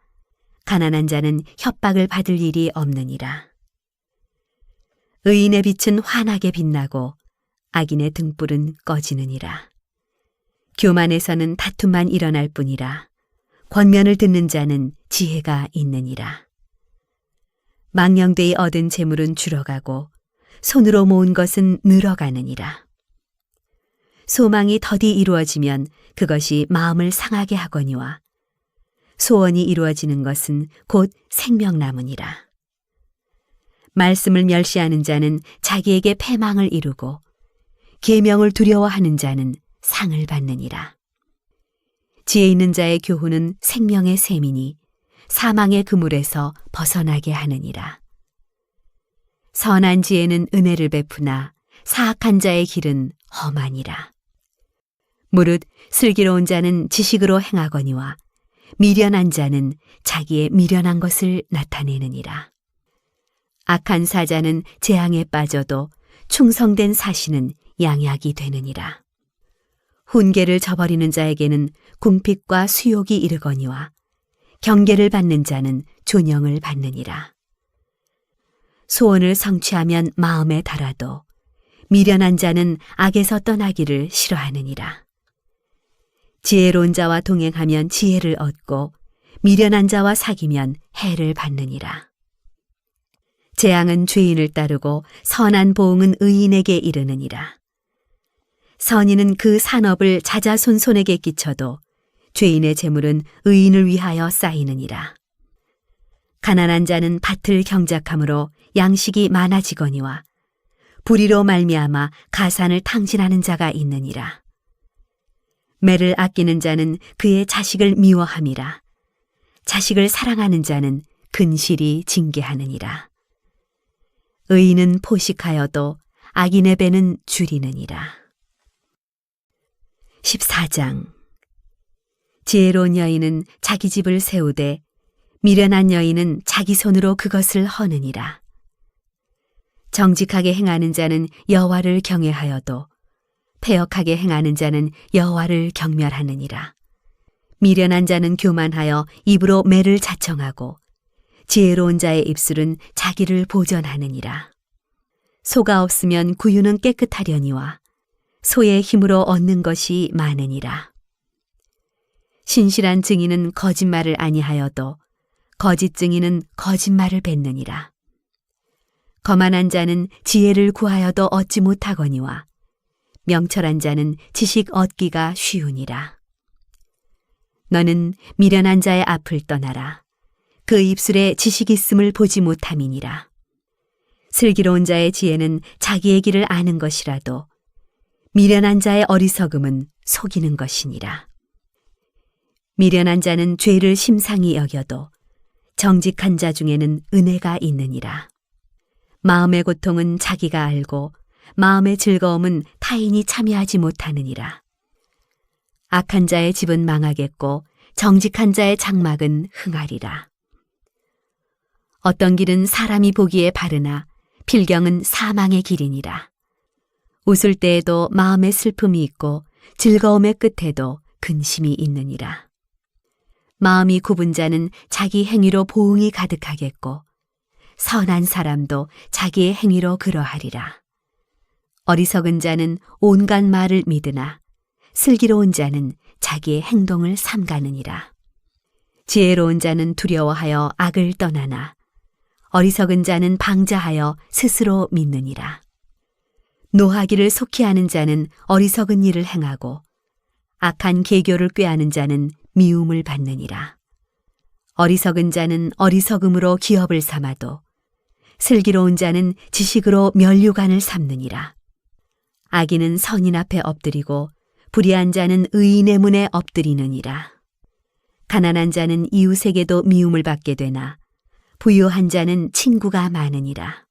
가난한 자는 협박을 받을 일이 없느니라. 의인의 빛은 환하게 빛나고 악인의 등불은 꺼지느니라. 교만에서는 다툼만 일어날 뿐이라. 권면을 듣는 자는 지혜가 있느니라. 망령되이 얻은 재물은 줄어가고 손으로 모은 것은 늘어가느니라. 소망이 더디 이루어지면 그것이 마음을 상하게 하거니와 소원이 이루어지는 것은 곧 생명나무니라. 말씀을 멸시하는 자는 자기에게 패망을 이루고 계명을 두려워하는 자는 상을 받느니라. 지혜 있는 자의 교훈은 생명의 셈이니 사망의 그물에서 벗어나게 하느니라. 선한 지혜는 은혜를 베푸나 사악한 자의 길은 험하니라. 무릇 슬기로운 자는 지식으로 행하거니와 미련한 자는 자기의 미련한 것을 나타내느니라. 악한 사자는 재앙에 빠져도 충성된 사신은 양약이 되느니라. 훈계를 저버리는 자에게는 궁핍과 수욕이 이르거니와 경계를 받는 자는 존영을 받느니라. 소원을 성취하면 마음에 달아도 미련한 자는 악에서 떠나기를 싫어하느니라. 지혜로운 자와 동행하면 지혜를 얻고 미련한 자와 사귀면 해를 받느니라. 재앙은 죄인을 따르고 선한 보응은 의인에게 이르느니라. 선인은 그 산업을 자자손손에게 끼쳐도 죄인의 재물은 의인을 위하여 쌓이느니라. 가난한 자는 밭을 경작함으로 양식이 많아지거니와 불의로 말미암아 가산을 탕진하는 자가 있느니라. 매를 아끼는 자는 그의 자식을 미워함이라. 자식을 사랑하는 자는 근실이 징계하느니라. 의인은 포식하여도 악인의 배는 줄이느니라. 14장. 지혜로운 여인은 자기 집을 세우되 미련한 여인은 자기 손으로 그것을 허느니라. 정직하게 행하는 자는 여호와를 경외하여도 패역하게 행하는 자는 여호와를 경멸하느니라. 미련한 자는 교만하여 입으로 매를 자청하고 지혜로운 자의 입술은 자기를 보전하느니라. 소가 없으면 구유는 깨끗하려니와 소의 힘으로 얻는 것이 많으니라. 신실한 증인은 거짓말을 아니하여도 거짓 증인은 거짓말을 뱉느니라. 거만한 자는 지혜를 구하여도 얻지 못하거니와 명철한 자는 지식 얻기가 쉬우니라. 너는 미련한 자의 앞을 떠나라. 그 입술에 지식 있음을 보지 못함이니라. 슬기로운 자의 지혜는 자기의 길을 아는 것이라도 미련한 자의 어리석음은 속이는 것이니라. 미련한 자는 죄를 심상히 여겨도 정직한 자 중에는 은혜가 있느니라. 마음의 고통은 자기가 알고 마음의 즐거움은 타인이 참여하지 못하느니라. 악한 자의 집은 망하겠고 정직한 자의 장막은 흥하리라. 어떤 길은 사람이 보기에 바르나 필경은 사망의 길이니라. 웃을 때에도 마음에 슬픔이 있고 즐거움의 끝에도 근심이 있느니라. 마음이 굽은 자는 자기 행위로 보응이 가득하겠고 선한 사람도 자기의 행위로 그러하리라. 어리석은 자는 온갖 말을 믿으나 슬기로운 자는 자기의 행동을 삼가느니라. 지혜로운 자는 두려워하여 악을 떠나나 어리석은 자는 방자하여 스스로 믿느니라. 노하기를 속히 하는 자는 어리석은 일을 행하고 악한 계교를 꾀하는 자는 미움을 받느니라. 어리석은 자는 어리석음으로 기업을 삼아도 슬기로운 자는 지식으로 면류관을 삼느니라. 악인은 선인 앞에 엎드리고 불의한 자는 의인의 문에 엎드리느니라. 가난한 자는 이웃에게도 미움을 받게 되나 부유한 자는 친구가 많으니라.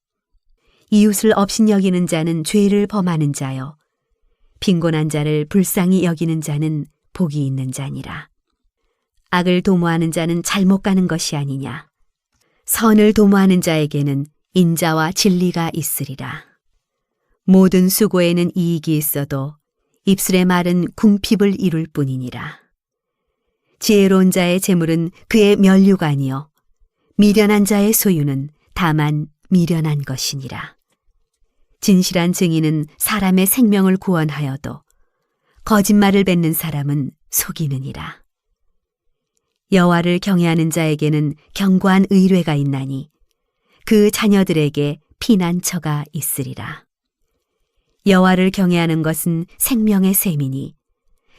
이웃을 업신여기는 자는 죄를 범하는 자요 빈곤한 자를 불쌍히 여기는 자는 복이 있는 자니라. 악을 도모하는 자는 잘못 가는 것이 아니냐. 선을 도모하는 자에게는 인자와 진리가 있으리라. 모든 수고에는 이익이 있어도 입술의 말은 궁핍을 이룰 뿐이니라. 지혜로운 자의 재물은 그의 면류관이요 미련한 자의 소유는 다만 미련한 것이니라. 진실한 증인은 사람의 생명을 구원하여도 거짓말을 뱉는 사람은 속이느니라. 여호와를 경외하는 자에게는 견고한 의뢰가 있나니 그 자녀들에게 피난처가 있으리라. 여호와를 경외하는 것은 생명의 셈이니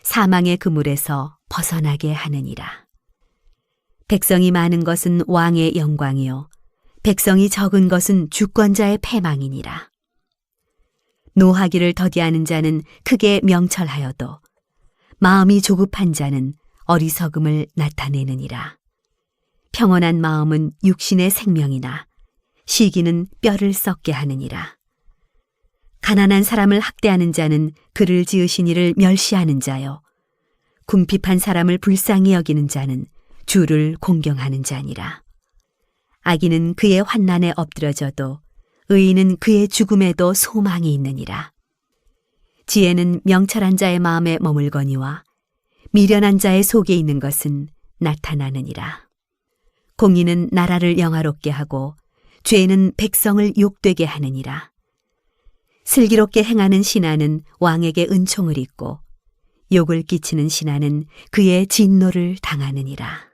사망의 그물에서 벗어나게 하느니라. 백성이 많은 것은 왕의 영광이요 백성이 적은 것은 주권자의 패망이니라. 노하기를 더디하는 자는 크게 명철하여도 마음이 조급한 자는 어리석음을 나타내느니라. 평온한 마음은 육신의 생명이나 시기는 뼈를 썩게 하느니라. 가난한 사람을 학대하는 자는 그를 지으신 이를 멸시하는 자요 궁핍한 사람을 불쌍히 여기는 자는 주를 공경하는 자니라. 악인은 그의 환난에 엎드려져도 의인은 그의 죽음에도 소망이 있느니라. 지혜는 명철한 자의 마음에 머물거니와 미련한 자의 속에 있는 것은 나타나느니라. 공의는 나라를 영화롭게 하고 죄는 백성을 욕되게 하느니라. 슬기롭게 행하는 신하는 왕에게 은총을 입고 욕을 끼치는 신하는 그의 진노를 당하느니라.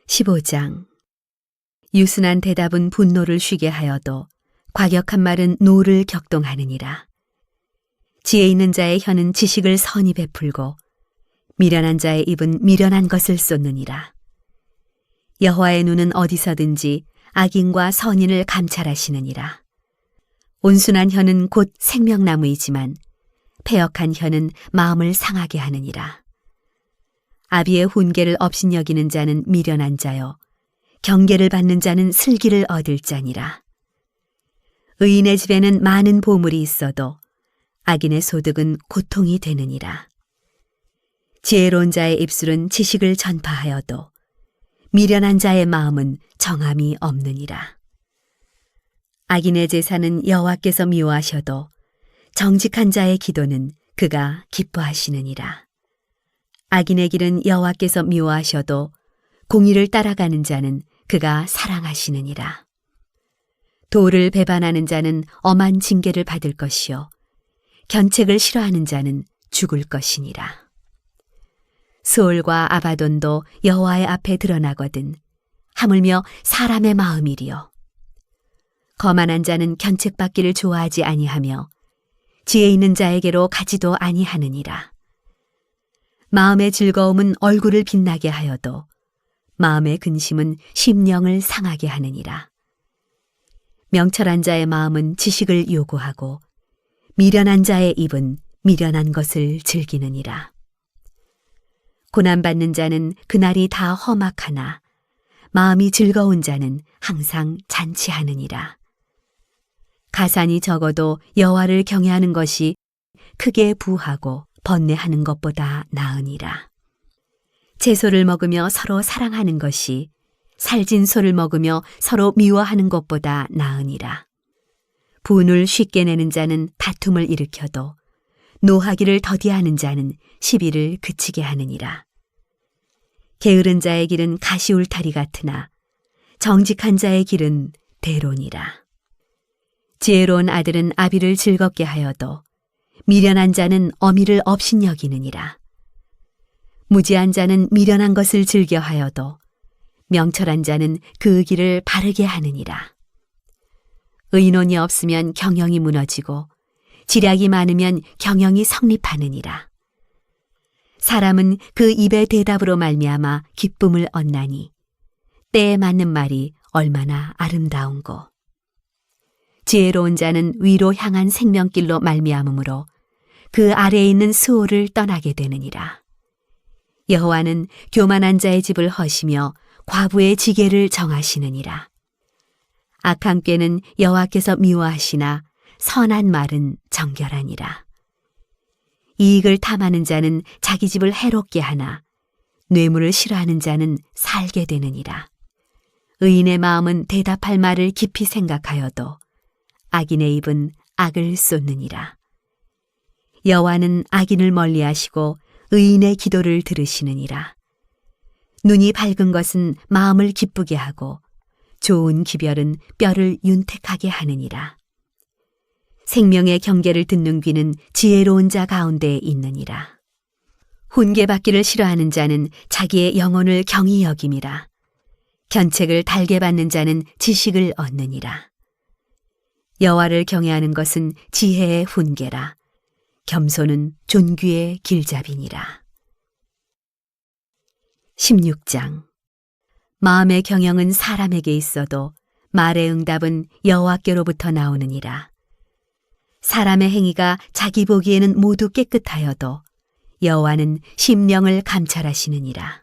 15장. 유순한 대답은 분노를 쉬게 하여도 과격한 말은 노를 격동하느니라. 지혜 있는 자의 혀는 지식을 선히 베풀고 미련한 자의 입은 미련한 것을 쏟느니라. 여호와의 눈은 어디서든지 악인과 선인을 감찰하시느니라. 온순한 혀는 곧 생명나무이지만 패역한 혀는 마음을 상하게 하느니라. 아비의 훈계를 업신여기는 자는 미련한 자요 경계를 받는 자는 슬기를 얻을 자니라. 의인의 집에는 많은 보물이 있어도 악인의 소득은 고통이 되느니라. 지혜로운 자의 입술은 지식을 전파하여도 미련한 자의 마음은 정함이 없느니라. 악인의 제사는 여호와께서 미워하셔도 정직한 자의 기도는 그가 기뻐하시느니라. 악인의 길은 여호와께서 미워하셔도 공의를 따라가는 자는 그가 사랑하시느니라. 도를 배반하는 자는 엄한 징계를 받을 것이요 견책을 싫어하는 자는 죽을 것이니라. 스올과 아바돈도 여호와의 앞에 드러나거든 하물며 사람의 마음이리요. 거만한 자는 견책받기를 좋아하지 아니하며 지혜 있는 자에게로 가지도 아니하느니라. 마음의 즐거움은 얼굴을 빛나게 하여도 마음의 근심은 심령을 상하게 하느니라. 명철한 자의 마음은 지식을 요구하고 미련한 자의 입은 미련한 것을 즐기느니라. 고난받는 자는 그날이 다 험악하나 마음이 즐거운 자는 항상 잔치하느니라. 가산이 적어도 여호와를 경외하는 것이 크게 부하고 번뇌하는 것보다 나으니라. 채소를 먹으며 서로 사랑하는 것이 살진 소를 먹으며 서로 미워하는 것보다 나으니라. 분을 쉽게 내는 자는 다툼을 일으켜도 노하기를 더디하는 자는 시비를 그치게 하느니라. 게으른 자의 길은 가시울타리 같으나 정직한 자의 길은 대로니라. 지혜로운 아들은 아비를 즐겁게 하여도 미련한 자는 어미를 업신여기느니라. 무지한 자는 미련한 것을 즐겨하여도 명철한 자는 그 길을 바르게 하느니라. 의논이 없으면 경영이 무너지고 지략이 많으면 경영이 성립하느니라. 사람은 그 입의 대답으로 말미암아 기쁨을 얻나니 때에 맞는 말이 얼마나 아름다운고. 지혜로운 자는 위로 향한 생명길로 말미암으므로 그 아래에 있는 수호를 떠나게 되느니라. 여호와는 교만한 자의 집을 허시며 과부의 지계를 정하시느니라. 악한 꾀는 여호와께서 미워하시나 선한 말은 정결하니라. 이익을 탐하는 자는 자기 집을 해롭게 하나 뇌물을 싫어하는 자는 살게 되느니라. 의인의 마음은 대답할 말을 깊이 생각하여도 악인의 입은 악을 쏟느니라. 여호와는 악인을 멀리하시고 의인의 기도를 들으시느니라. 눈이 밝은 것은 마음을 기쁘게 하고 좋은 기별은 뼈를 윤택하게 하느니라. 생명의 경계를 듣는 귀는 지혜로운 자 가운데에 있느니라. 훈계받기를 싫어하는 자는 자기의 영혼을 경히 여김이라. 견책을 달게 받는 자는 지식을 얻느니라. 여호와를 경외하는 것은 지혜의 훈계라. 겸손은 존귀의 길잡이니라. 16장. 마음의 경영은 사람에게 있어도 말의 응답은 여호와께로부터 나오느니라. 사람의 행위가 자기 보기에는 모두 깨끗하여도 여호와는 심령을 감찰하시느니라.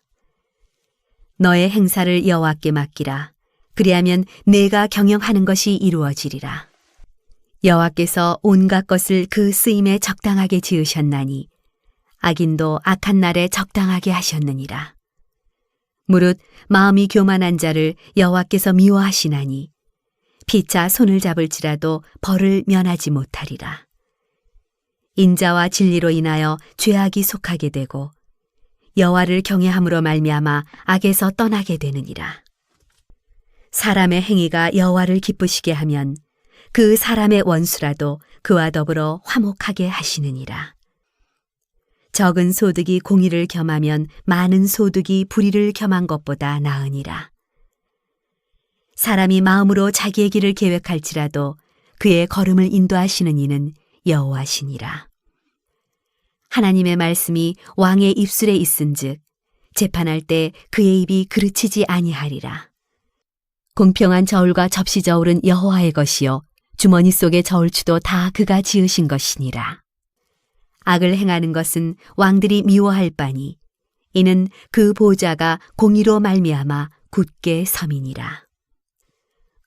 너의 행사를 여호와께 맡기라. 그리하면 내가 경영하는 것이 이루어지리라. 여호와께서 온갖 것을 그 쓰임에 적당하게 지으셨나니 악인도 악한 날에 적당하게 하셨느니라. 무릇 마음이 교만한 자를 여호와께서 미워하시나니 피차 손을 잡을지라도 벌을 면하지 못하리라. 인자와 진리로 인하여 죄악이 속하게 되고 여호와를 경외함으로 말미암아 악에서 떠나게 되느니라. 사람의 행위가 여호와를 기쁘시게 하면 그 사람의 원수라도 그와 더불어 화목하게 하시느니라. 적은 소득이 공의를 겸하면 많은 소득이 불의를 겸한 것보다 나으니라. 사람이 마음으로 자기의 길을 계획할지라도 그의 걸음을 인도하시는 이는 여호와시니라. 하나님의 말씀이 왕의 입술에 있은즉 재판할 때 그의 입이 그르치지 아니하리라. 공평한 저울과 접시 저울은 여호와의 것이요 주머니 속의 저울추도 다 그가 지으신 것이니라. 악을 행하는 것은 왕들이 미워할 바니 이는 그 보좌가 공의로 말미암아 굳게 섬이니라.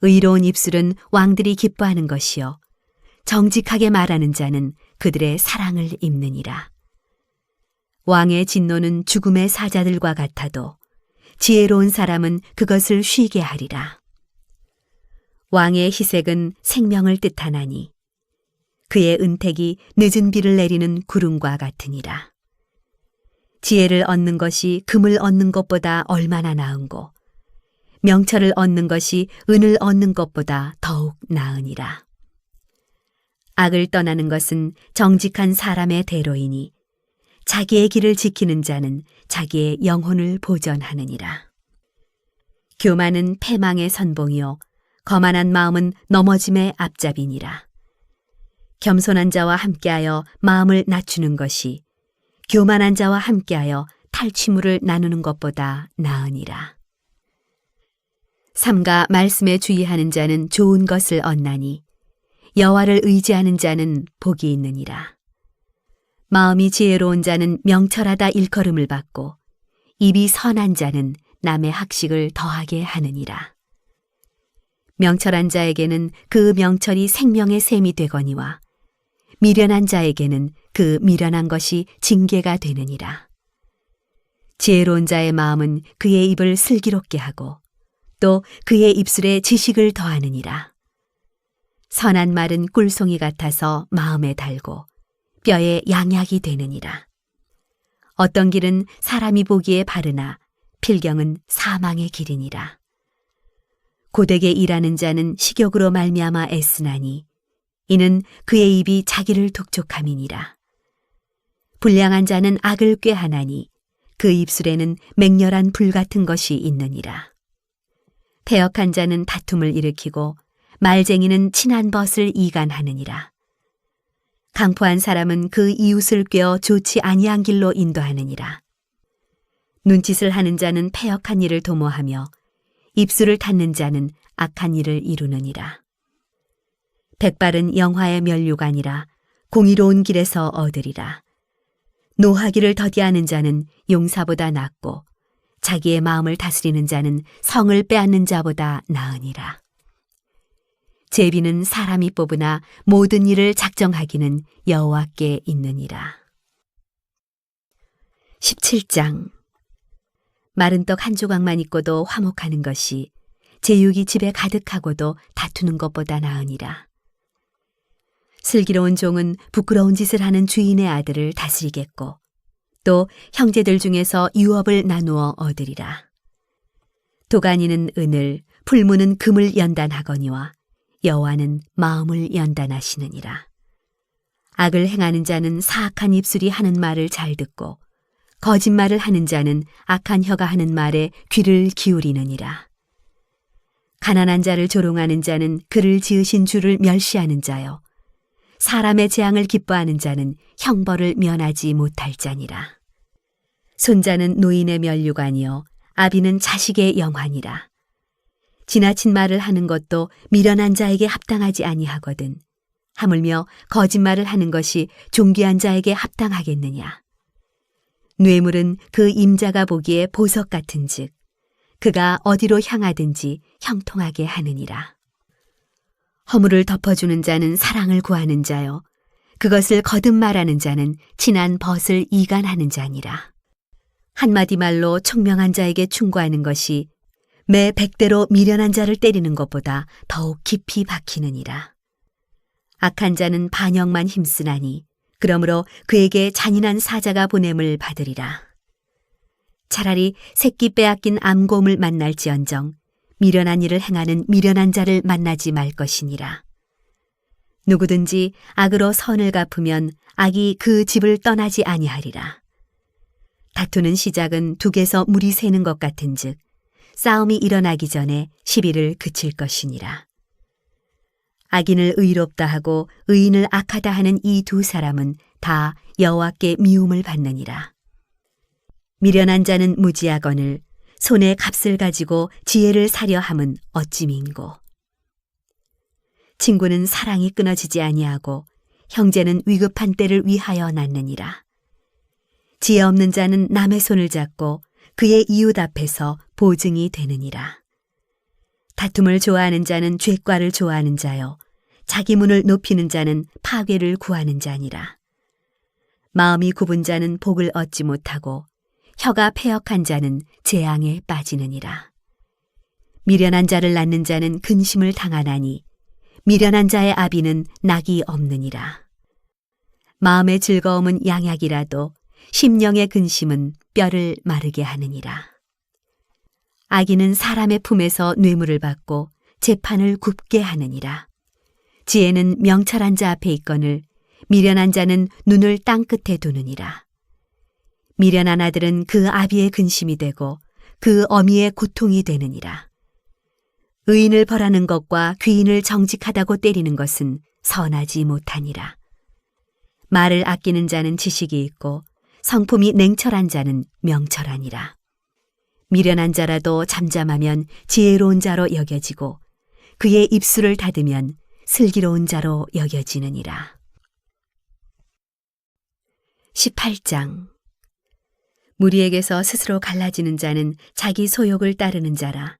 의로운 입술은 왕들이 기뻐하는 것이요 정직하게 말하는 자는 그들의 사랑을 입느니라. 왕의 진노는 죽음의 사자들과 같아도 지혜로운 사람은 그것을 쉬게 하리라. 왕의 희색은 생명을 뜻하나니 그의 은택이 늦은 비를 내리는 구름과 같으니라. 지혜를 얻는 것이 금을 얻는 것보다 얼마나 나은고 명철을 얻는 것이 은을 얻는 것보다 더욱 나으니라. 악을 떠나는 것은 정직한 사람의 대로이니 자기의 길을 지키는 자는 자기의 영혼을 보전하느니라. 교만은 패망의 선봉이요 거만한 마음은 넘어짐의 앞잡이니라. 겸손한 자와 함께하여 마음을 낮추는 것이 교만한 자와 함께하여 탈취물을 나누는 것보다 나으니라. 삼가 말씀에 주의하는 자는 좋은 것을 얻나니 여호와를 의지하는 자는 복이 있느니라. 마음이 지혜로운 자는 명철하다 일컬음을 받고 입이 선한 자는 남의 학식을 더하게 하느니라. 명철한 자에게는 그 명철이 생명의 샘이 되거니와 미련한 자에게는 그 미련한 것이 징계가 되느니라. 지혜로운 자의 마음은 그의 입을 슬기롭게 하고 또 그의 입술에 지식을 더하느니라. 선한 말은 꿀송이 같아서 마음에 달고 뼈에 양약이 되느니라. 어떤 길은 사람이 보기에 바르나 필경은 사망의 길이니라. 고되게 일하는 자는 식욕으로 말미암아 애쓰나니 이는 그의 입이 자기를 독촉함이니라. 불량한 자는 악을 꾀하나니 그 입술에는 맹렬한 불 같은 것이 있느니라. 패역한 자는 다툼을 일으키고 말쟁이는 친한 벗을 이간하느니라. 강포한 사람은 그 이웃을 꾀어 좋지 아니한 길로 인도하느니라. 눈짓을 하는 자는 패역한 일을 도모하며 입술을 닫는 자는 악한 일을 이루느니라. 백발은 영화의 면류가 아니라 공의로운 길에서 얻으리라. 노하기를 더디하는 자는 용사보다 낫고 자기의 마음을 다스리는 자는 성을 빼앗는 자보다 나으니라. 제비는 사람이 뽑으나 모든 일을 작정하기는 여호와께 있느니라. 17장. 마른 떡 한 조각만 있고도 화목하는 것이 제육이 집에 가득하고도 다투는 것보다 나으니라. 슬기로운 종은 부끄러운 짓을 하는 주인의 아들을 다스리겠고 또 형제들 중에서 유업을 나누어 얻으리라. 도가니는 은을, 풀무는 금을 연단하거니와 여호와는 마음을 연단하시느니라. 악을 행하는 자는 사악한 입술이 하는 말을 잘 듣고 거짓말을 하는 자는 악한 혀가 하는 말에 귀를 기울이느니라. 가난한 자를 조롱하는 자는 그를 지으신 주를 멸시하는 자요 사람의 재앙을 기뻐하는 자는 형벌을 면하지 못할 자니라. 손자는 노인의 면류관이요 아비는 자식의 영환이라. 지나친 말을 하는 것도 미련한 자에게 합당하지 아니하거든 하물며 거짓말을 하는 것이 존귀한 자에게 합당하겠느냐. 뇌물은 그 임자가 보기에 보석 같은즉 그가 어디로 향하든지 형통하게 하느니라. 허물을 덮어주는 자는 사랑을 구하는 자요 그것을 거듭 말하는 자는 친한 벗을 이간하는 자니라. 한마디 말로 총명한 자에게 충고하는 것이 매 100대로 미련한 자를 때리는 것보다 더욱 깊이 박히느니라. 악한 자는 반역만 힘쓰나니 그러므로 그에게 잔인한 사자가 보냄을 받으리라. 차라리 새끼 빼앗긴 암곰을 만날지언정 미련한 일을 행하는 미련한 자를 만나지 말 것이니라. 누구든지 악으로 선을 갚으면 악이 그 집을 떠나지 아니하리라. 다투는 시작은 둑에서 물이 새는 것 같은즉 싸움이 일어나기 전에 시비를 그칠 것이니라. 악인을 의롭다 하고 의인을 악하다 하는 이 두 사람은 다 여호와께 미움을 받느니라. 미련한 자는 무지하거늘 손에 값을 가지고 지혜를 사려 함은 어찌 민고. 친구는 사랑이 끊어지지 아니하고 형제는 위급한 때를 위하여 낳느니라. 지혜 없는 자는 남의 손을 잡고 그의 이웃 앞에서 보증이 되느니라. 다툼을 좋아하는 자는 죄과를 좋아하는 자요 자기 문을 높이는 자는 파괴를 구하는 자니라. 마음이 굽은 자는 복을 얻지 못하고 혀가 패역한 자는 재앙에 빠지느니라. 미련한 자를 낳는 자는 근심을 당하나니 미련한 자의 아비는 낙이 없느니라. 마음의 즐거움은 양약이라도 심령의 근심은 뼈를 마르게 하느니라. 악인은 사람의 품에서 뇌물을 받고 재판을 굽게 하느니라. 지혜는 명철한 자 앞에 있거늘 미련한 자는 눈을 땅 끝에 두느니라. 미련한 아들은 그 아비의 근심이 되고 그 어미의 고통이 되느니라. 의인을 벌하는 것과 귀인을 정직하다고 때리는 것은 선하지 못하니라. 말을 아끼는 자는 지식이 있고 성품이 냉철한 자는 명철하니라. 미련한 자라도 잠잠하면 지혜로운 자로 여겨지고 그의 입술을 닫으면 슬기로운 자로 여겨지느니라. 18장. 무리에게서 스스로 갈라지는 자는 자기 소욕을 따르는 자라.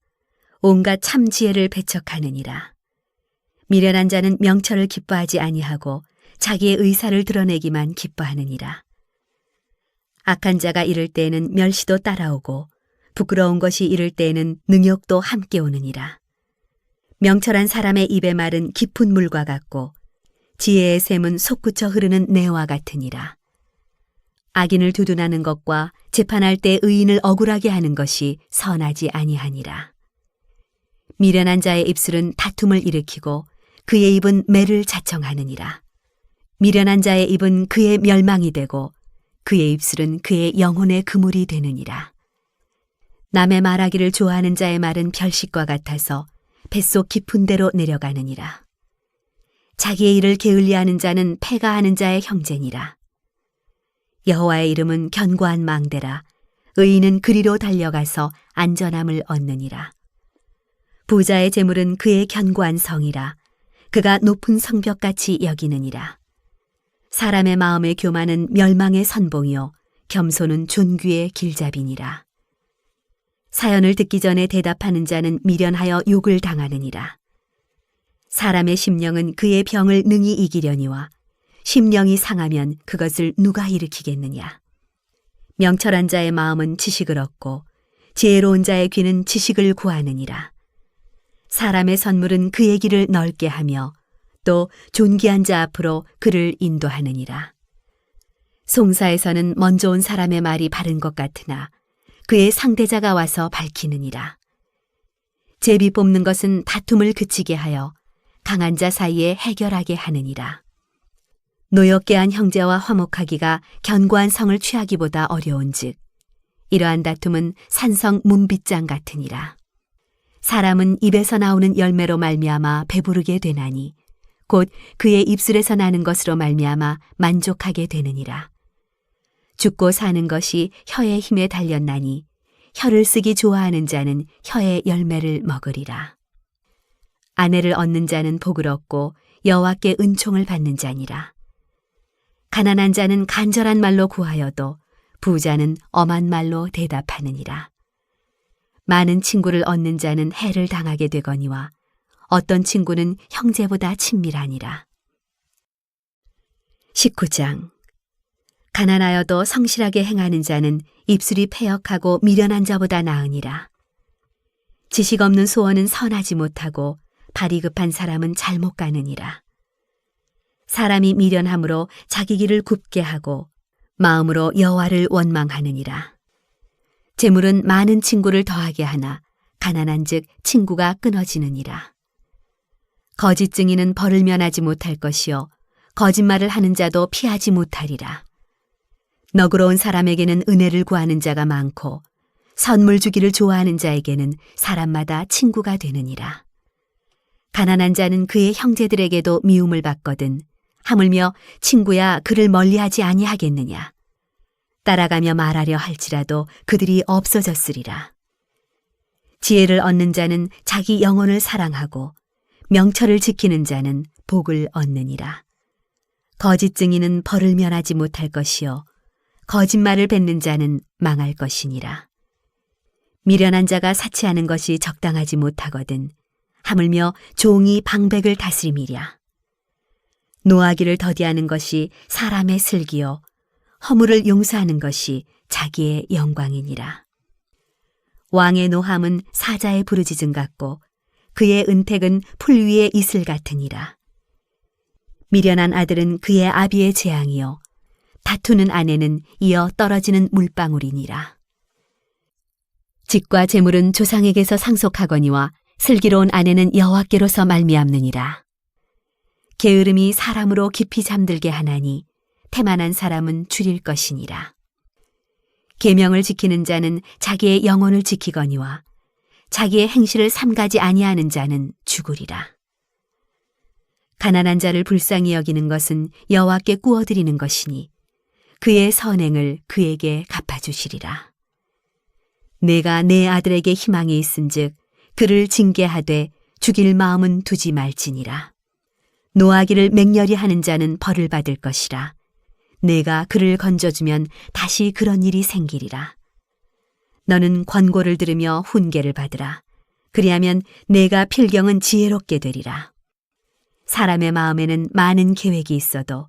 온갖 참 지혜를 배척하느니라. 미련한 자는 명철을 기뻐하지 아니하고 자기의 의사를 드러내기만 기뻐하느니라. 악한 자가 이를 때에는 멸시도 따라오고 부끄러운 것이 이를 때에는 능욕도 함께 오느니라. 명철한 사람의 입의 말은 깊은 물과 같고 지혜의 샘은 솟구쳐 흐르는 내와 같으니라. 악인을 두둔하는 것과 재판할 때 의인을 억울하게 하는 것이 선하지 아니하니라. 미련한 자의 입술은 다툼을 일으키고 그의 입은 매를 자청하느니라. 미련한 자의 입은 그의 멸망이 되고 그의 입술은 그의 영혼의 그물이 되느니라. 남의 말하기를 좋아하는 자의 말은 별식과 같아서 뱃속 깊은 데로 내려가느니라. 자기의 일을 게을리하는 자는 패가하는 자의 형제니라. 여호와의 이름은 견고한 망대라. 의인은 그리로 달려가서 안전함을 얻느니라. 부자의 재물은 그의 견고한 성이라. 그가 높은 성벽같이 여기느니라. 사람의 마음의 교만은 멸망의 선봉이요 겸손은 존귀의 길잡이니라. 사연을 듣기 전에 대답하는 자는 미련하여 욕을 당하느니라. 사람의 심령은 그의 병을 능히 이기려니와 심령이 상하면 그것을 누가 일으키겠느냐. 명철한 자의 마음은 지식을 얻고 지혜로운 자의 귀는 지식을 구하느니라. 사람의 선물은 그의 길을 넓게 하며 또 존귀한 자 앞으로 그를 인도하느니라. 송사에서는 먼저 온 사람의 말이 바른 것 같으나 그의 상대자가 와서 밝히느니라. 제비 뽑는 것은 다툼을 그치게 하여 강한 자 사이에 해결하게 하느니라. 노엽게 한 형제와 화목하기가 견고한 성을 취하기보다 어려운즉 이러한 다툼은 산성 문빗장 같으니라. 사람은 입에서 나오는 열매로 말미암아 배부르게 되나니 곧 그의 입술에서 나는 것으로 말미암아 만족하게 되느니라. 죽고 사는 것이 혀의 힘에 달렸나니 혀를 쓰기 좋아하는 자는 혀의 열매를 먹으리라. 아내를 얻는 자는 복을 얻고 여호와께 은총을 받는 자니라. 가난한 자는 간절한 말로 구하여도 부자는 엄한 말로 대답하느니라. 많은 친구를 얻는 자는 해를 당하게 되거니와 어떤 친구는 형제보다 친밀하니라. 19장. 가난하여도 성실하게 행하는 자는 입술이 패역하고 미련한 자보다 나으니라. 지식 없는 소원은 선하지 못하고 발이 급한 사람은 잘못 가느니라. 사람이 미련함으로 자기 길을 굽게 하고 마음으로 여호와를 원망하느니라. 재물은 많은 친구를 더하게 하나 가난한즉 친구가 끊어지느니라. 거짓 증인은 벌을 면하지 못할 것이요 거짓말을 하는 자도 피하지 못하리라. 너그러운 사람에게는 은혜를 구하는 자가 많고 선물 주기를 좋아하는 자에게는 사람마다 친구가 되느니라. 가난한 자는 그의 형제들에게도 미움을 받거든 하물며 친구야 그를 멀리하지 아니하겠느냐. 따라가며 말하려 할지라도 그들이 없어졌으리라. 지혜를 얻는 자는 자기 영혼을 사랑하고 명철을 지키는 자는 복을 얻느니라. 거짓 증인은 벌을 면하지 못할 것이요 거짓말을 뱉는 자는 망할 것이니라. 미련한 자가 사치하는 것이 적당하지 못하거든 하물며 종이 방백을 다스림이랴. 노하기를 더디하는 것이 사람의 슬기요 허물을 용서하는 것이 자기의 영광이니라. 왕의 노함은 사자의 부르짖음 같고 그의 은택은 풀 위의 이슬 같으니라. 미련한 아들은 그의 아비의 재앙이요 다투는 아내는 이어 떨어지는 물방울이니라. 직과 재물은 조상에게서 상속하거니와 슬기로운 아내는 여호와께로서 말미암느니라. 게으름이 사람으로 깊이 잠들게 하나니 태만한 사람은 줄일 것이니라. 계명을 지키는 자는 자기의 영혼을 지키거니와 자기의 행실을 삼가지 아니하는 자는 죽으리라. 가난한 자를 불쌍히 여기는 것은 여호와께 구워드리는 것이니 그의 선행을 그에게 갚아주시리라. 내가 내 아들에게 희망이 있은즉 그를 징계하되 죽일 마음은 두지 말지니라. 노하기를 맹렬히 하는 자는 벌을 받을 것이라. 내가 그를 건져주면 다시 그런 일이 생기리라. 너는 권고를 들으며 훈계를 받으라. 그리하면 내가 필경은 지혜롭게 되리라. 사람의 마음에는 많은 계획이 있어도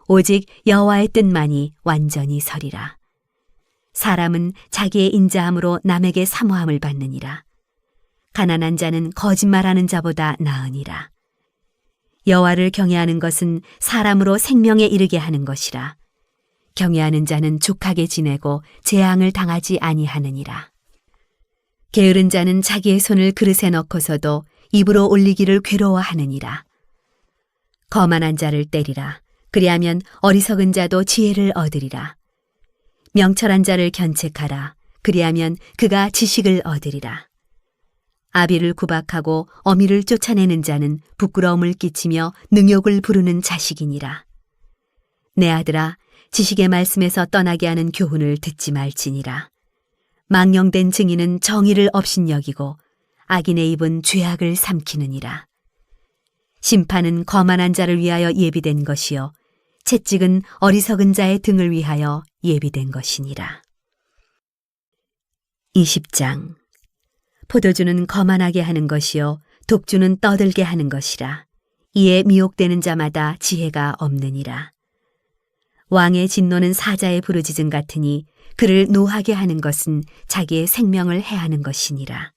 오직 여호와의 뜻만이 완전히 서리라. 사람은 자기의 인자함으로 남에게 사모함을 받느니라. 가난한 자는 거짓말하는 자보다 나으니라. 여호와를 경외하는 것은 사람으로 생명에 이르게 하는 것이라. 경외하는 자는 족하게 지내고 재앙을 당하지 아니하느니라. 게으른 자는 자기의 손을 그릇에 넣고서도 입으로 올리기를 괴로워하느니라. 거만한 자를 때리라. 그리하면 어리석은 자도 지혜를 얻으리라. 명철한 자를 견책하라. 그리하면 그가 지식을 얻으리라. 아비를 구박하고 어미를 쫓아내는 자는 부끄러움을 끼치며 능욕을 부르는 자식이니라. 내 아들아, 지식의 말씀에서 떠나게 하는 교훈을 듣지 말지니라. 망령된 증인은 정의를 업신여기고 악인의 입은 죄악을 삼키느니라. 심판은 거만한 자를 위하여 예비된 것이요 채찍은 어리석은 자의 등을 위하여 예비된 것이니라. 20장. 포도주는 거만하게 하는 것이요 독주는 떠들게 하는 것이라. 이에 미혹되는 자마다 지혜가 없느니라. 왕의 진노는 사자의 부르짖음 같으니 그를 노하게 하는 것은 자기의 생명을 해하는 것이니라.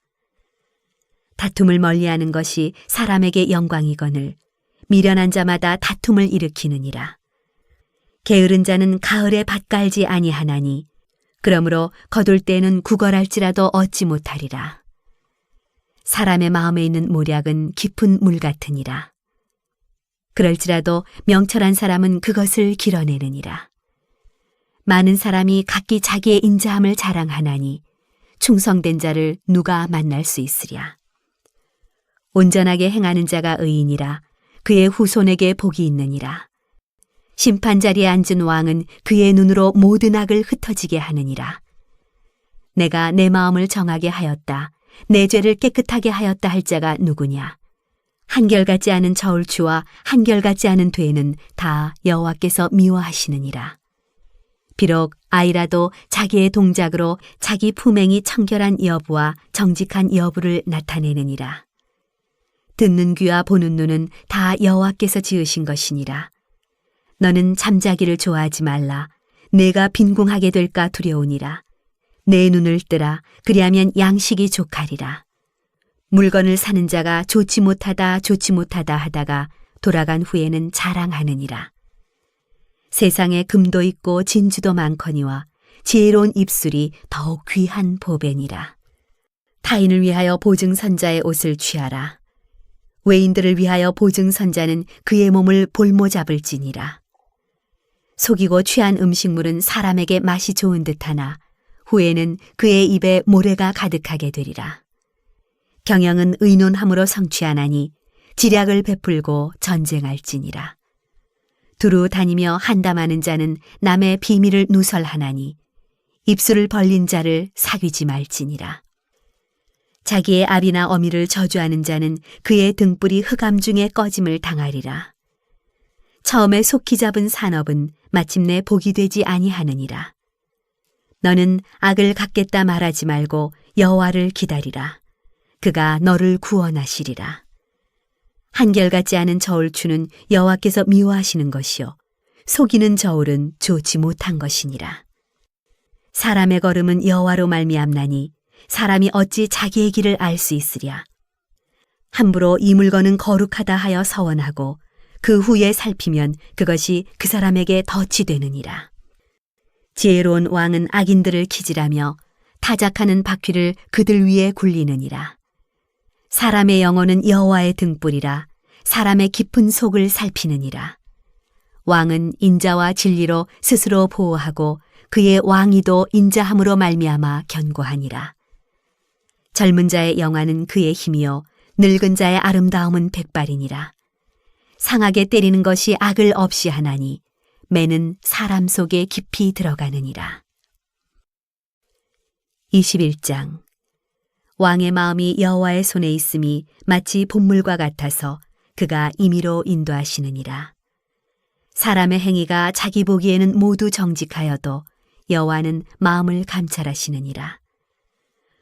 다툼을 멀리하는 것이 사람에게 영광이거늘 미련한 자마다 다툼을 일으키느니라. 게으른 자는 가을에 밭 갈지 아니하나니 그러므로 거둘 때에는 구걸할지라도 얻지 못하리라. 사람의 마음에 있는 모략은 깊은 물 같으니라. 그럴지라도 명철한 사람은 그것을 길어내느니라. 많은 사람이 각기 자기의 인자함을 자랑하나니 충성된 자를 누가 만날 수 있으랴. 온전하게 행하는 자가 의인이라. 그의 후손에게 복이 있느니라. 심판 자리에 앉은 왕은 그의 눈으로 모든 악을 흩어지게 하느니라. 내가 내 마음을 정하게 하였다. 내 죄를 깨끗하게 하였다 할 자가 누구냐? 한결같지 않은 저울추와 한결같지 않은 되는 다 여호와께서 미워하시느니라. 비록 아이라도 자기의 동작으로 자기 품행이 청결한 여부와 정직한 여부를 나타내느니라. 듣는 귀와 보는 눈은 다 여호와께서 지으신 것이니라. 너는 잠자기를 좋아하지 말라. 내가 빈궁하게 될까 두려우니라. 내 눈을 뜨라. 그리하면 양식이 족하리라. 물건을 사는 자가 좋지 못하다 하다가 돌아간 후에는 자랑하느니라. 세상에 금도 있고 진주도 많거니와 지혜로운 입술이 더욱 귀한 보배니라. 타인을 위하여 보증선자의 옷을 취하라. 외인들을 위하여 보증선자는 그의 몸을 볼모 잡을지니라. 속이고 취한 음식물은 사람에게 맛이 좋은 듯하나 후에는 그의 입에 모래가 가득하게 되리라. 경영은 의논함으로 성취하나니 지략을 베풀고 전쟁할지니라. 두루 다니며 한담하는 자는 남의 비밀을 누설하나니 입술을 벌린 자를 사귀지 말지니라. 자기의 아비나 어미를 저주하는 자는 그의 등불이 흑암 중에 꺼짐을 당하리라. 처음에 속히 잡은 산업은 마침내 복이 되지 아니하느니라. 너는 악을 갚겠다 말하지 말고 여호와를 기다리라. 그가 너를 구원하시리라. 한결같지 않은 저울추는 여호와께서 미워하시는 것이요 속이는 저울은 좋지 못한 것이니라. 사람의 걸음은 여호와로 말미암나니 사람이 어찌 자기의 길을 알 수 있으랴. 함부로 이 물건은 거룩하다 하여 서원하고 그 후에 살피면 그것이 그 사람에게 덫이 되느니라. 지혜로운 왕은 악인들을 기질하며 타작하는 바퀴를 그들 위에 굴리느니라. 사람의 영혼은 여호와의 등불이라. 사람의 깊은 속을 살피느니라. 왕은 인자와 진리로 스스로 보호하고 그의 왕위도 인자함으로 말미암아 견고하니라. 젊은 자의 영화는 그의 힘이요 늙은 자의 아름다움은 백발이니라. 상하게 때리는 것이 악을 없이 하나니 매는 사람 속에 깊이 들어가느니라. 21장. 왕의 마음이 여호와의 손에 있음이 마치 봇물과 같아서 그가 임의로 인도하시느니라. 사람의 행위가 자기 보기에는 모두 정직하여도 여호와는 마음을 감찰하시느니라.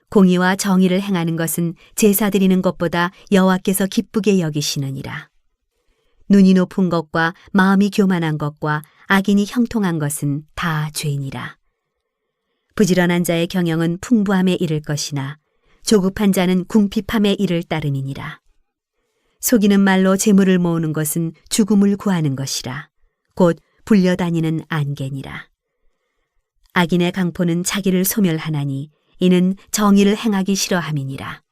공의와 정의를 행하는 것은 제사 드리는 것보다 여호와께서 기쁘게 여기시느니라. 눈이 높은 것과 마음이 교만한 것과 악인이 형통한 것은 다 죄니라. 부지런한 자의 경영은 풍부함에 이를 것이나 조급한 자는 궁핍함에 이를 따름이니라. 속이는 말로 재물을 모으는 것은 죽음을 구하는 것이라. 곧 불려다니는 안개니라. 악인의 강포는 자기를 소멸하나니 이는 정의를 행하기 싫어함이니라.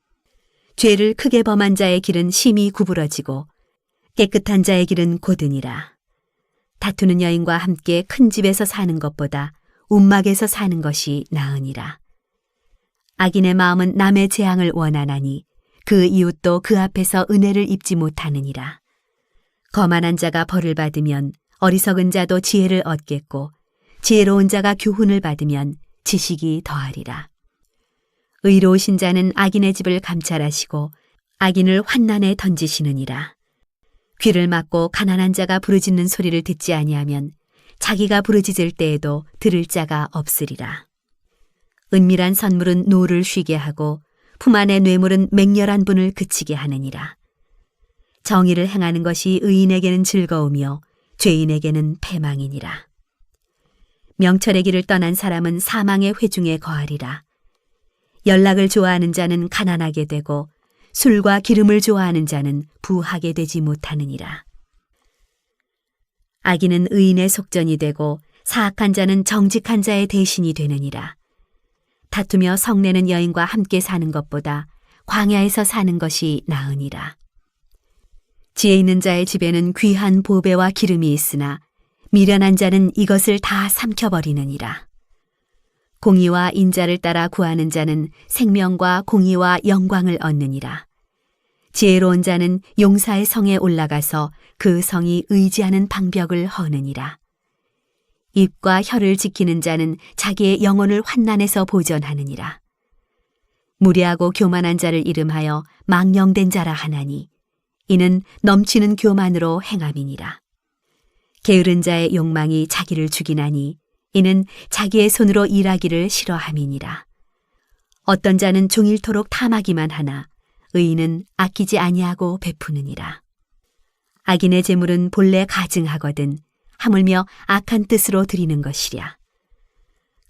죄를 크게 범한 자의 길은 심히 구부러지고 깨끗한 자의 길은 고드니라. 다투는 여인과 함께 큰 집에서 사는 것보다 움막에서 사는 것이 나으니라. 악인의 마음은 남의 재앙을 원하나니 그 이웃도 그 앞에서 은혜를 입지 못하느니라. 거만한 자가 벌을 받으면 어리석은 자도 지혜를 얻겠고 지혜로운 자가 교훈을 받으면 지식이 더하리라. 의로우신 자는 악인의 집을 감찰하시고 악인을 환난에 던지시느니라. 귀를 막고 가난한 자가 부르짖는 소리를 듣지 아니하면 자기가 부르짖을 때에도 들을 자가 없으리라. 은밀한 선물은 노를 쉬게 하고 품 안의 뇌물은 맹렬한 분을 그치게 하느니라. 정의를 행하는 것이 의인에게는 즐거우며 죄인에게는 패망이니라. 명철의 길을 떠난 사람은 사망의 회중에 거하리라. 연락을 좋아하는 자는 가난하게 되고 술과 기름을 좋아하는 자는 부하게 되지 못하느니라. 악인은 의인의 속전이 되고 사악한 자는 정직한 자의 대신이 되느니라. 다투며 성내는 여인과 함께 사는 것보다 광야에서 사는 것이 나으니라. 지혜 있는 자의 집에는 귀한 보배와 기름이 있으나 미련한 자는 이것을 다 삼켜버리느니라. 공의와 인자를 따라 구하는 자는 생명과 공의와 영광을 얻느니라. 지혜로운 자는 용사의 성에 올라가서 그 성이 의지하는 방벽을 허느니라. 입과 혀를 지키는 자는 자기의 영혼을 환난에서 보전하느니라. 무례하고 교만한 자를 이름하여 망령된 자라 하나니 이는 넘치는 교만으로 행함이니라. 게으른 자의 욕망이 자기를 죽이나니 이는 자기의 손으로 일하기를 싫어함이니라. 어떤 자는 종일토록 탐하기만 하나 의인은 아끼지 아니하고 베푸느니라. 악인의 재물은 본래 가증하거든 하물며 악한 뜻으로 드리는 것이랴.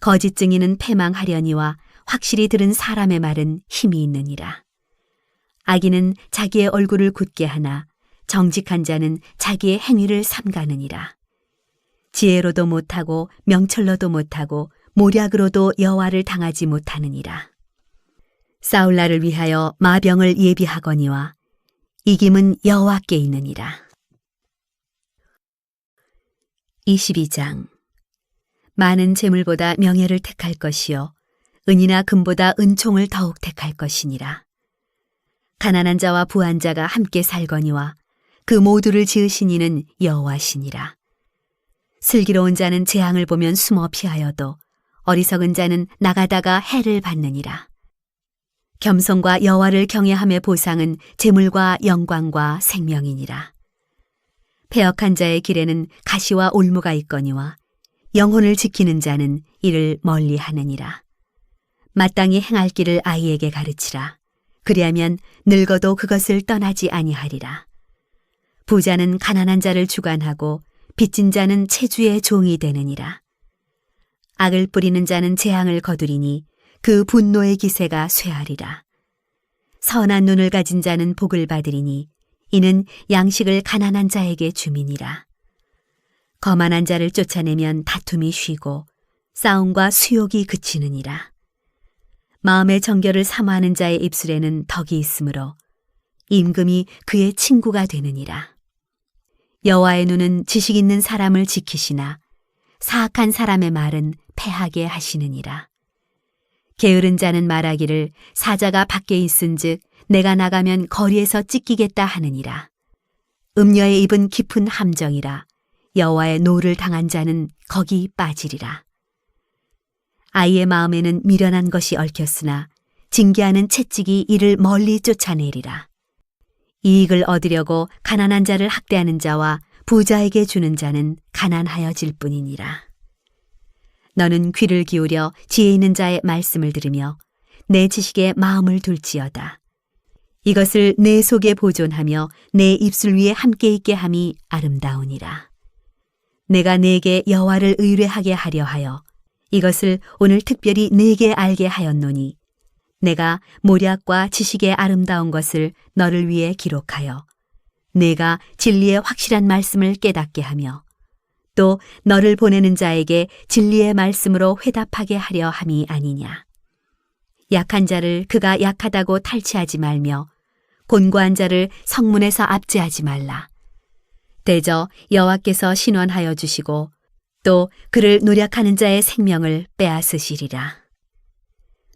거짓 증인은 패망하려니와 확실히 들은 사람의 말은 힘이 있느니라. 악인은 자기의 얼굴을 굳게 하나 정직한 자는 자기의 행위를 삼가느니라. 지혜로도 못하고 명철로도 못하고 모략으로도 여호와를 당하지 못하느니라. 싸울 날을 위하여 마병을 예비하거니와 이김은 여호와께 있느니라. 22장. 많은 재물보다 명예를 택할 것이요 은이나 금보다 은총을 더욱 택할 것이니라. 가난한 자와 부한 자가 함께 살거니와 그 모두를 지으신 이는 여호와시니라. 슬기로운 자는 재앙을 보면 숨어 피하여도 어리석은 자는 나가다가 해를 받느니라. 겸손과 여호와를 경외함의 보상은 재물과 영광과 생명이니라. 패역한 자의 길에는 가시와 올무가 있거니와 영혼을 지키는 자는 이를 멀리하느니라. 마땅히 행할 길을 아이에게 가르치라. 그리하면 늙어도 그것을 떠나지 아니하리라. 부자는 가난한 자를 주관하고 빚진 자는 체주의 종이 되느니라. 악을 뿌리는 자는 재앙을 거두리니 그 분노의 기세가 쇠하리라. 선한 눈을 가진 자는 복을 받으리니 이는 양식을 가난한 자에게 주미니라. 거만한 자를 쫓아내면 다툼이 쉬고 싸움과 수욕이 그치느니라. 마음의 정결을 사모하는 자의 입술에는 덕이 있으므로 임금이 그의 친구가 되느니라. 여호와의 눈은 지식 있는 사람을 지키시나 사악한 사람의 말은 패하게 하시느니라. 게으른 자는 말하기를 사자가 밖에 있은즉 내가 나가면 거리에서 찢기겠다 하느니라. 음녀의 입은 깊은 함정이라. 여호와의 노를 당한 자는 거기 빠지리라. 아이의 마음에는 미련한 것이 얽혔으나 징계하는 채찍이 이를 멀리 쫓아내리라. 이익을 얻으려고 가난한 자를 학대하는 자와 부자에게 주는 자는 가난하여질 뿐이니라. 너는 귀를 기울여 지혜 있는 자의 말씀을 들으며 내 지식에 마음을 둘지어다. 이것을 내 속에 보존하며 내 입술 위에 함께 있게 함이 아름다우니라. 내가 네게 여호와를 의뢰하게 하려 하여 이것을 오늘 특별히 네게 알게 하였노니 내가 모략과 지식의 아름다운 것을 너를 위해 기록하여 내가 진리의 확실한 말씀을 깨닫게 하며 또 너를 보내는 자에게 진리의 말씀으로 회답하게 하려 함이 아니냐. 약한 자를 그가 약하다고 탈취하지 말며 곤고한 자를 성문에서 압제하지 말라. 대저 여호와께서 신원하여 주시고 또 그를 노력하는 자의 생명을 빼앗으시리라.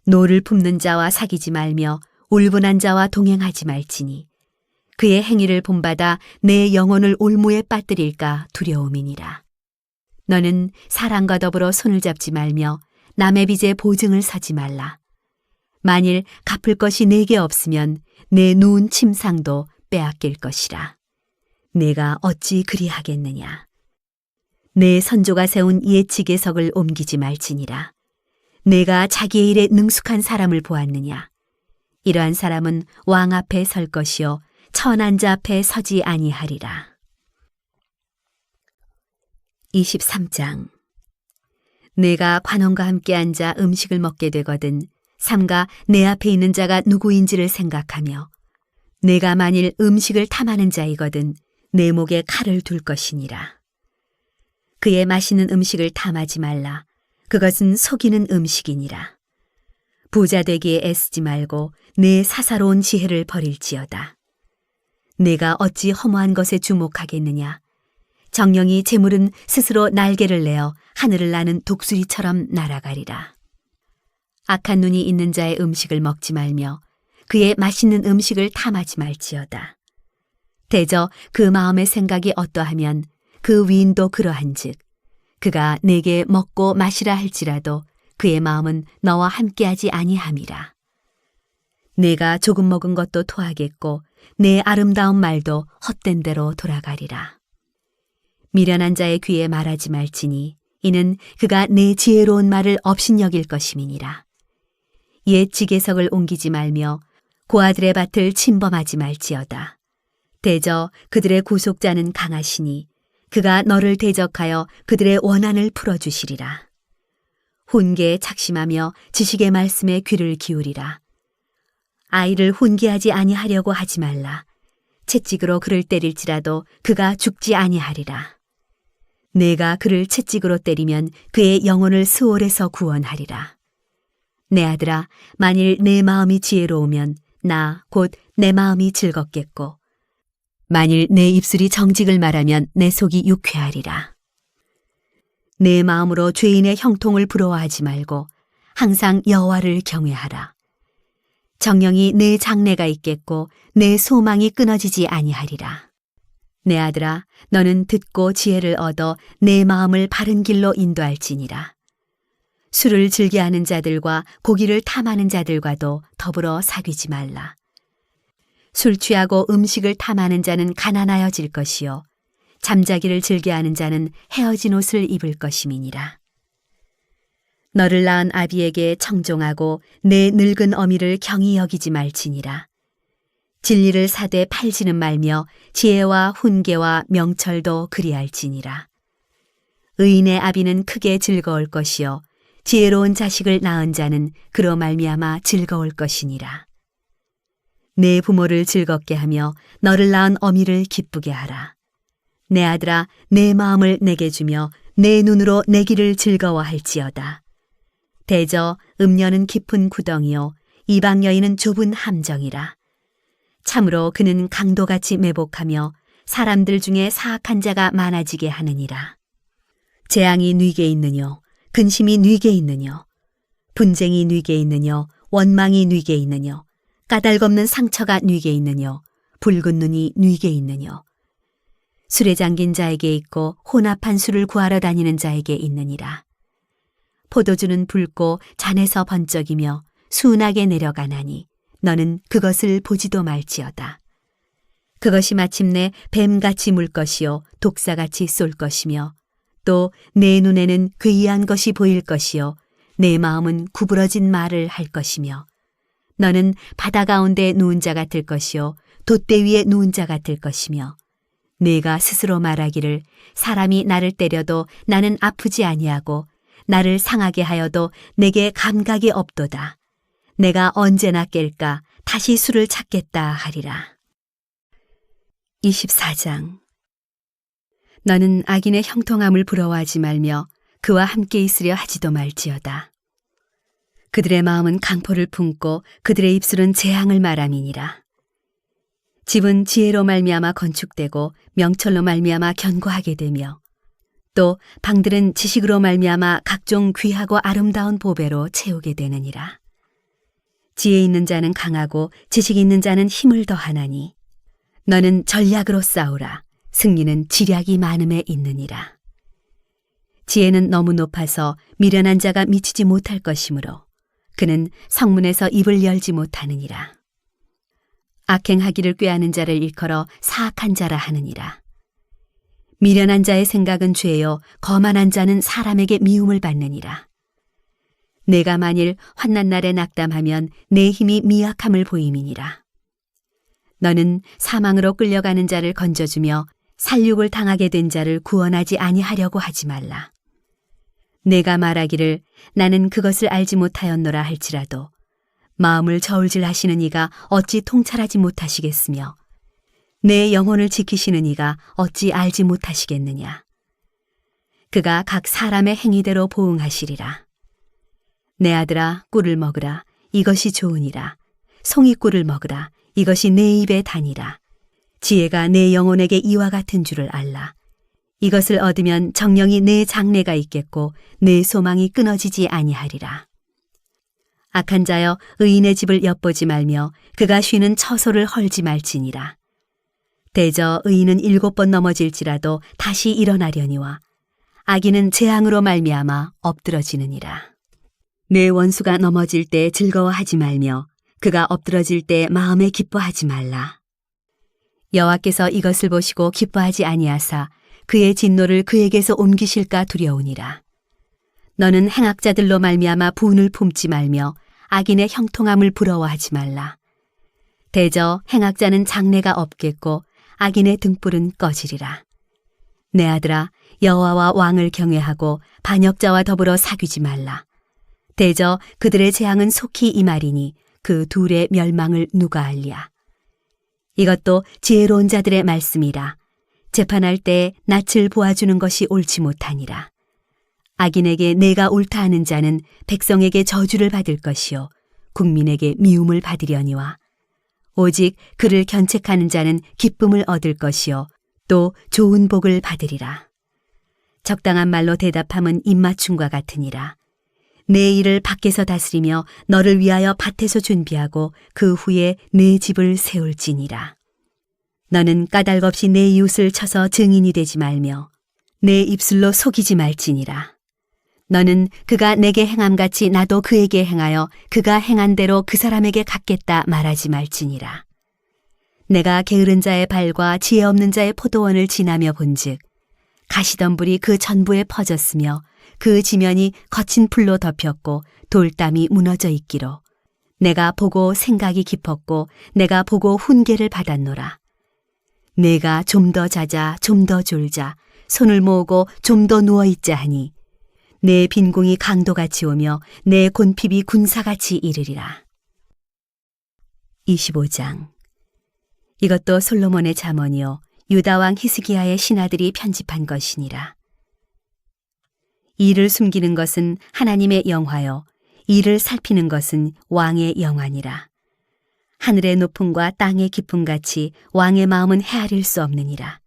노를 품는 자와 사귀지 말며 울분한 자와 동행하지 말지니 그의 행위를 본받아 내 영혼을 올무에 빠뜨릴까 두려움이니라. 너는 사랑과 더불어 손을 잡지 말며 남의 빚에 보증을 서지 말라. 만일 갚을 것이 내게 없으면 내 누운 침상도 빼앗길 것이라. 내가 어찌 그리하겠느냐. 내 선조가 세운 예치계석을 옮기지 말지니라. 내가 자기의 일에 능숙한 사람을 보았느냐. 이러한 사람은 왕 앞에 설 것이요 천한 자 앞에 서지 아니하리라. 23장. 내가 관원과 함께 앉아 음식을 먹게 되거든 삼가 내 앞에 있는 자가 누구인지를 생각하며 내가 만일 음식을 탐하는 자이거든 내 목에 칼을 둘 것이니라. 그의 맛있는 음식을 탐하지 말라. 그것은 속이는 음식이니라. 부자 되기에 애쓰지 말고 내 사사로운 지혜를 버릴지어다. 내가 어찌 허무한 것에 주목하겠느냐. 정령이 재물은 스스로 날개를 내어 하늘을 나는 독수리처럼 날아가리라. 악한 눈이 있는 자의 음식을 먹지 말며 그의 맛있는 음식을 탐하지 말지어다. 대저 그 마음의 생각이 어떠하면 그 위인도 그러한즉 그가 내게 먹고 마시라 할지라도 그의 마음은 너와 함께하지 아니함이라. 내가 조금 먹은 것도 토하겠고 내 아름다운 말도 헛된 대로 돌아가리라. 미련한 자의 귀에 말하지 말지니 이는 그가 내 지혜로운 말을 업신여길 것임이니라. 옛 지계석을 옮기지 말며 고아들의 밭을 침범하지 말지어다. 대저 그들의 구속자는 강하시니 그가 너를 대적하여 그들의 원한을 풀어주시리라. 훈계에 착심하며 지식의 말씀에 귀를 기울이라. 아이를 훈계하지 아니하려고 하지 말라. 채찍으로 그를 때릴지라도 그가 죽지 아니하리라. 내가 그를 채찍으로 때리면 그의 영혼을 스올에서 구원하리라. 내 아들아, 만일 내 마음이 지혜로우면 나 곧 내 마음이 즐겁겠고 만일 내 입술이 정직을 말하면 내 속이 유쾌하리라. 내 마음으로 죄인의 형통을 부러워하지 말고 항상 여호와를 경외하라. 정령이 내 장래가 있겠고 내 소망이 끊어지지 아니하리라. 내 아들아, 너는 듣고 지혜를 얻어 내 마음을 바른 길로 인도할지니라. 술을 즐겨하는 자들과 고기를 탐하는 자들과도 더불어 사귀지 말라. 술 취하고 음식을 탐하는 자는 가난하여질 것이요 잠자기를 즐겨하는 자는 헤어진 옷을 입을 것임이니라. 너를 낳은 아비에게 청종하고 내 늙은 어미를 경히 여기지 말지니라. 진리를 사되 팔지는 말며 지혜와 훈계와 명철도 그리할지니라. 의인의 아비는 크게 즐거울 것이요 지혜로운 자식을 낳은 자는 그로 말미암아 즐거울 것이니라. 내 부모를 즐겁게 하며 너를 낳은 어미를 기쁘게 하라. 내 아들아, 내 마음을 내게 주며 내 눈으로 내 길을 즐거워할지어다. 대저 음녀는 깊은 구덩이요 이방 여인은 좁은 함정이라. 참으로 그는 강도같이 매복하며 사람들 중에 사악한 자가 많아지게 하느니라. 재앙이 뉘게 있느뇨 근심이 뉘게 있느뇨 분쟁이 뉘게 있느뇨 원망이 뉘게 있느뇨 까닭없는 상처가 뉘게 있느뇨 붉은 눈이 뉘게 있느뇨 술에 잠긴 자에게 있고 혼합한 술을 구하러 다니는 자에게 있느니라. 포도주는 붉고 잔에서 번쩍이며 순하게 내려가나니 너는 그것을 보지도 말지어다. 그것이 마침내 뱀같이 물 것이요 독사같이 쏠 것이며 또 내 눈에는 괴이한 것이 보일 것이요 내 마음은 구부러진 말을 할 것이며 너는 바다 가운데 누운 자 같을 것이요 돛대 위에 누운 자 같을 것이며 내가 스스로 말하기를 사람이 나를 때려도 나는 아프지 아니하고 나를 상하게 하여도 내게 감각이 없도다. 내가 언제나 깰까 다시 술을 찾겠다 하리라. 24장. 너는 악인의 형통함을 부러워하지 말며 그와 함께 있으려 하지도 말지어다. 그들의 마음은 강포를 품고 그들의 입술은 재앙을 말함이니라. 집은 지혜로 말미암아 건축되고 명철로 말미암아 견고하게 되며 또 방들은 지식으로 말미암아 각종 귀하고 아름다운 보배로 채우게 되느니라. 지혜 있는 자는 강하고 지식 있는 자는 힘을 더하나니 너는 전략으로 싸우라. 승리는 지략이 많음에 있느니라. 지혜는 너무 높아서 미련한 자가 미치지 못할 것이므로 그는 성문에서 입을 열지 못하느니라. 악행하기를 꾀하는 자를 일컬어 사악한 자라 하느니라. 미련한 자의 생각은 죄요 거만한 자는 사람에게 미움을 받느니라. 내가 만일 환난 날에 낙담하면 내 힘이 미약함을 보임이니라. 너는 사망으로 끌려가는 자를 건져주며 살육을 당하게 된 자를 구원하지 아니하려고 하지 말라. 내가 말하기를 나는 그것을 알지 못하였노라 할지라도 마음을 저울질 하시는 이가 어찌 통찰하지 못하시겠으며 내 영혼을 지키시는 이가 어찌 알지 못하시겠느냐. 그가 각 사람의 행위대로 보응하시리라. 내 아들아 꿀을 먹으라. 이것이 좋으니라. 송이꿀을 먹으라. 이것이 내 입에 다니라. 지혜가 내 영혼에게 이와 같은 줄을 알라. 이것을 얻으면 정령이 내 장래가 있겠고 내 소망이 끊어지지 아니하리라. 악한 자여 의인의 집을 엿보지 말며 그가 쉬는 처소를 헐지 말지니라. 대저 의인은 7번 넘어질지라도 다시 일어나려니와 악인은 재앙으로 말미암아 엎드러지느니라. 내 원수가 넘어질 때 즐거워하지 말며 그가 엎드러질 때 마음에 기뻐하지 말라. 여호와께서 이것을 보시고 기뻐하지 아니하사 그의 진노를 그에게서 옮기실까 두려우니라. 너는 행악자들로 말미암아 분을 품지 말며 악인의 형통함을 부러워하지 말라. 대저 행악자는 장래가 없겠고 악인의 등불은 꺼지리라. 내 아들아 여호와와 왕을 경외하고 반역자와 더불어 사귀지 말라. 대저 그들의 재앙은 속히 임하리니 그 둘의 멸망을 누가 알랴. 이것도 지혜로운 자들의 말씀이라. 재판할 때 낯을 보아주는 것이 옳지 못하니라. 악인에게 내가 옳다 하는 자는 백성에게 저주를 받을 것이요 국민에게 미움을 받으려니와 오직 그를 견책하는 자는 기쁨을 얻을 것이요 또 좋은 복을 받으리라. 적당한 말로 대답함은 입맞춤과 같으니라. 내 일을 밖에서 다스리며 너를 위하여 밭에서 준비하고 그 후에 내 집을 세울지니라. 너는 까닭 없이 내 이웃을 쳐서 증인이 되지 말며 내 입술로 속이지 말지니라. 너는 그가 내게 행함같이 나도 그에게 행하여 그가 행한 대로 그 사람에게 갚겠다 말하지 말지니라. 내가 게으른 자의 발과 지혜 없는 자의 포도원을 지나며 본즉 가시덤불이 그 전부에 퍼졌으며 그 지면이 거친 풀로 덮였고 돌담이 무너져 있기로 내가 보고 생각이 깊었고 내가 보고 훈계를 받았노라. 내가 좀 더 자자 좀 더 졸자 손을 모으고 좀 더 누워있자 하니 내 빈궁이 강도같이 오며 내 곤핍이 군사같이 이르리라. 25장. 이것도 솔로몬의 잠언이요 유다왕 히스기야의 신하들이 편집한 것이니라. 이를 숨기는 것은 하나님의 영화요 이를 살피는 것은 왕의 영화니라. 하늘의 높음과 땅의 깊음같이 왕의 마음은 헤아릴 수 없느니라.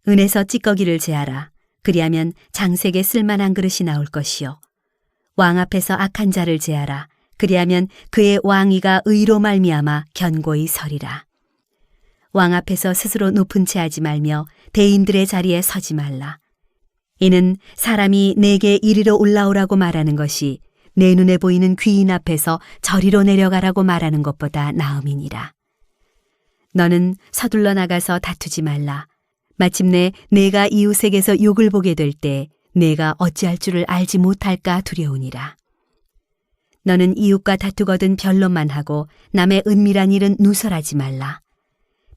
은에서 찌꺼기를 제하라. 그리하면 장색에 쓸만한 그릇이 나올 것이요 왕 앞에서 악한 자를 제하라. 그리하면 그의 왕위가 의로 말미암아 견고히 서리라. 왕 앞에서 스스로 높은 채 하지 말며 대인들의 자리에 서지 말라. 이는 사람이 내게 이리로 올라오라고 말하는 것이 내 눈에 보이는 귀인 앞에서 저리로 내려가라고 말하는 것보다 나음이니라. 너는 서둘러 나가서 다투지 말라. 마침내 내가 이웃에게서 욕을 보게 될 때 내가 어찌할 줄을 알지 못할까 두려우니라. 너는 이웃과 다투거든 변론만 하고 남의 은밀한 일은 누설하지 말라.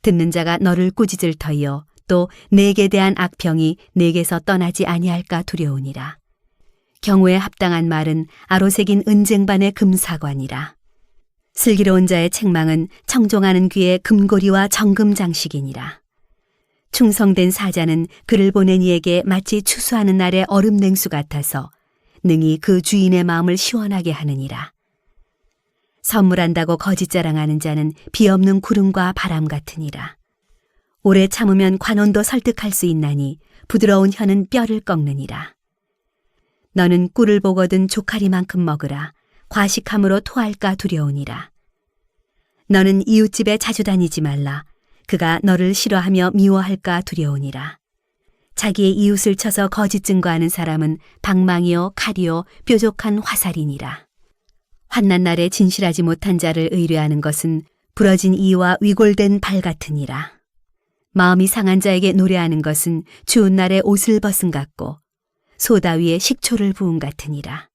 듣는 자가 너를 꾸짖을 터이요 또 내게 대한 악평이 내게서 떠나지 아니할까 두려우니라. 경우에 합당한 말은 아로새긴 은쟁반의 금사관이라. 슬기로운 자의 책망은 청종하는 귀의 금고리와 정금 장식이니라. 충성된 사자는 그를 보낸 이에게 마치 추수하는 날의 얼음 냉수 같아서 능히 그 주인의 마음을 시원하게 하느니라. 선물한다고 거짓 자랑하는 자는 비 없는 구름과 바람 같으니라. 오래 참으면 관원도 설득할 수 있나니 부드러운 혀는 뼈를 꺾느니라. 너는 꿀을 보거든 조카리만큼 먹으라. 과식함으로 토할까 두려우니라. 너는 이웃집에 자주 다니지 말라. 그가 너를 싫어하며 미워할까 두려우니라. 자기의 이웃을 쳐서 거짓 증거하는 사람은 방망이요 칼이요 뾰족한 화살이니라. 환난 날에 진실하지 못한 자를 의뢰하는 것은 부러진 이와 위골된 발 같으니라. 마음이 상한 자에게 노래하는 것은 추운 날에 옷을 벗은 같고 소다 위에 식초를 부은 같으니라.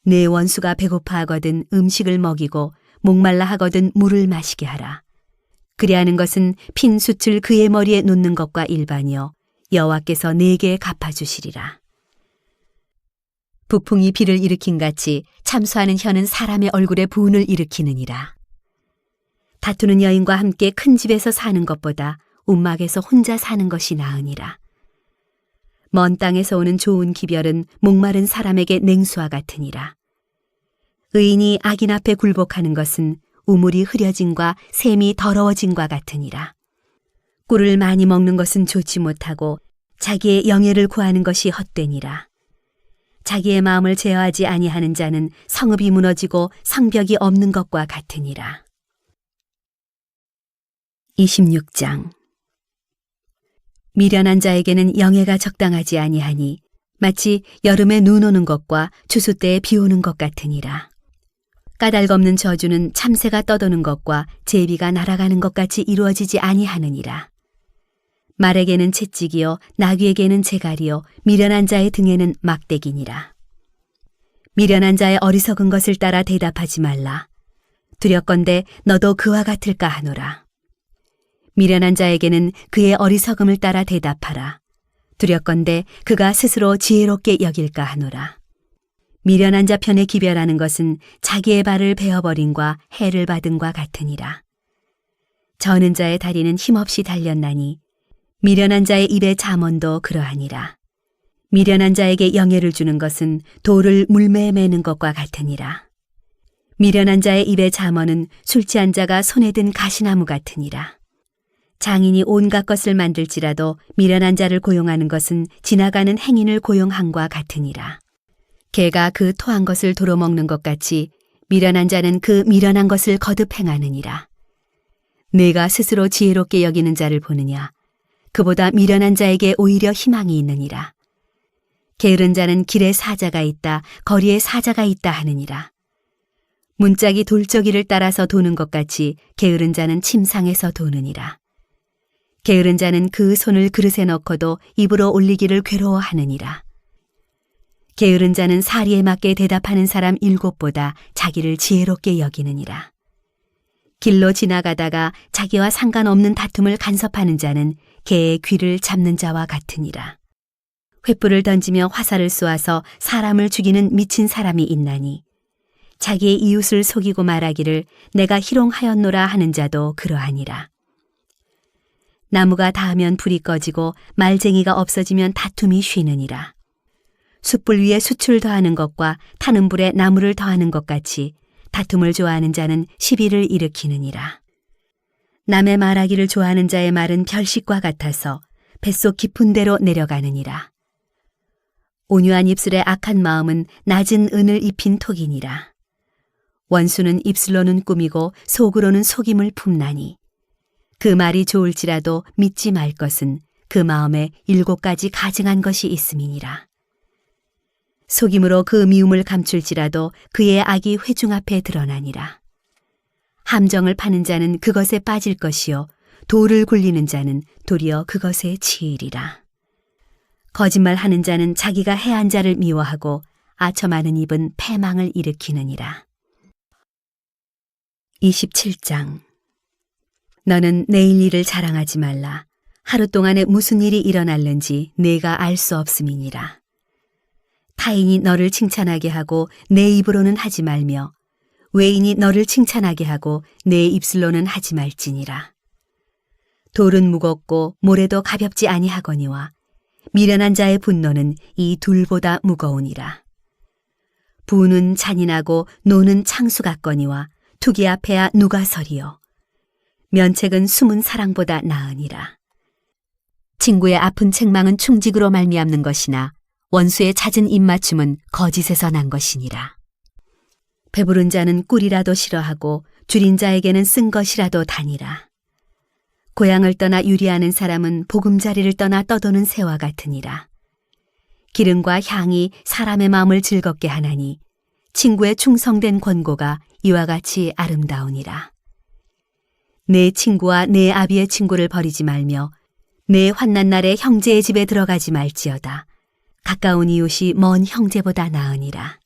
내 원수가 배고파하거든 음식을 먹이고 목말라 하거든 물을 마시게 하라. 그리하는 것은 핀 숯을 그의 머리에 놓는 것과 일반이요 여호와께서 내게 갚아주시리라. 북풍이 비를 일으킨 같이 참수하는 혀는 사람의 얼굴에 부은을 일으키느니라. 다투는 여인과 함께 큰 집에서 사는 것보다 움막에서 혼자 사는 것이 나으니라. 먼 땅에서 오는 좋은 기별은 목마른 사람에게 냉수와 같으니라. 의인이 악인 앞에 굴복하는 것은 우물이 흐려짐과 샘이 더러워짐과 같으니라. 꿀을 많이 먹는 것은 좋지 못하고 자기의 영예를 구하는 것이 헛되니라. 자기의 마음을 제어하지 아니하는 자는 성읍이 무너지고 성벽이 없는 것과 같으니라. 26장. 미련한 자에게는 영예가 적당하지 아니하니 마치 여름에 눈 오는 것과 추수 때에 비 오는 것 같으니라. 까닭없는 저주는 참새가 떠도는 것과 제비가 날아가는 것 같이 이루어지지 아니하느니라. 말에게는 채찍이요 나귀에게는 재갈이요 미련한 자의 등에는 막대기니라. 미련한 자의 어리석은 것을 따라 대답하지 말라. 두렵건대 너도 그와 같을까 하노라. 미련한 자에게는 그의 어리석음을 따라 대답하라. 두렵건대 그가 스스로 지혜롭게 여길까 하노라. 미련한 자 편에 기별하는 것은 자기의 발을 베어버림과 해를 받음과 같으니라. 저는 자의 다리는 힘없이 달렸나니 미련한 자의 입의 잠언도 그러하니라. 미련한 자에게 영예를 주는 것은 돌을 물매에 매는 것과 같으니라. 미련한 자의 입의 잠언은 술 취한 자가 손에 든 가시나무 같으니라. 장인이 온갖 것을 만들지라도 미련한 자를 고용하는 것은 지나가는 행인을 고용함과 같으니라. 개가 그 토한 것을 도로 먹는 것 같이 미련한 자는 그 미련한 것을 거듭 행하느니라. 내가 스스로 지혜롭게 여기는 자를 보느냐. 그보다 미련한 자에게 오히려 희망이 있느니라. 게으른 자는 길에 사자가 있다, 거리에 사자가 있다 하느니라. 문짝이 돌저기를 따라서 도는 것 같이 게으른 자는 침상에서 도느니라. 게으른 자는 그 손을 그릇에 넣고도 입으로 올리기를 괴로워하느니라. 게으른 자는 사리에 맞게 대답하는 사람 7보다 자기를 지혜롭게 여기느니라. 길로 지나가다가 자기와 상관없는 다툼을 간섭하는 자는 개의 귀를 잡는 자와 같으니라. 횃불을 던지며 화살을 쏘아서 사람을 죽이는 미친 사람이 있나니 자기의 이웃을 속이고 말하기를 내가 희롱하였노라 하는 자도 그러하니라. 나무가 닿으면 불이 꺼지고 말쟁이가 없어지면 다툼이 쉬느니라. 숯불 위에 숯을 더하는 것과 타는 불에 나무를 더하는 것 같이 다툼을 좋아하는 자는 시비를 일으키느니라. 남의 말하기를 좋아하는 자의 말은 별식과 같아서 뱃속 깊은 데로 내려가느니라. 온유한 입술의 악한 마음은 낮은 은을 입힌 톡이니라. 원수는 입술로는 꾸미고 속으로는 속임을 품나니 그 말이 좋을지라도 믿지 말 것은 그 마음에 7가지 가증한 것이 있음이니라. 속임으로 그 미움을 감출지라도 그의 악이 회중 앞에 드러나니라. 함정을 파는 자는 그것에 빠질 것이요 돌을 굴리는 자는 도리어 그것에 치이리라. 거짓말하는 자는 자기가 해한 자를 미워하고 아첨하는 입은 패망을 일으키느니라. 27장. 너는 내일 일을 자랑하지 말라. 하루 동안에 무슨 일이 일어날는지 내가 알 수 없음이니라. 타인이 너를 칭찬하게 하고 내 입으로는 하지 말며 외인이 너를 칭찬하게 하고 내 입술로는 하지 말지니라. 돌은 무겁고 모래도 가볍지 아니하거니와 미련한 자의 분노는 이 둘보다 무거우니라. 부는 잔인하고 노는 창수 같거니와 투기 앞에야 누가 서리요. 면책은 숨은 사랑보다 나으니라. 친구의 아픈 책망은 충직으로 말미암는 것이나 원수의 잦은 입맞춤은 거짓에서 난 것이니라. 배부른 자는 꿀이라도 싫어하고 줄인 자에게는 쓴 것이라도 다니라. 고향을 떠나 유리하는 사람은 보금자리를 떠나 떠도는 새와 같으니라. 기름과 향이 사람의 마음을 즐겁게 하나니 친구의 충성된 권고가 이와 같이 아름다우니라. 내 친구와 내 아비의 친구를 버리지 말며 내 환난 날에 형제의 집에 들어가지 말지어다. 가까운 이웃이 먼 형제보다 나으니라.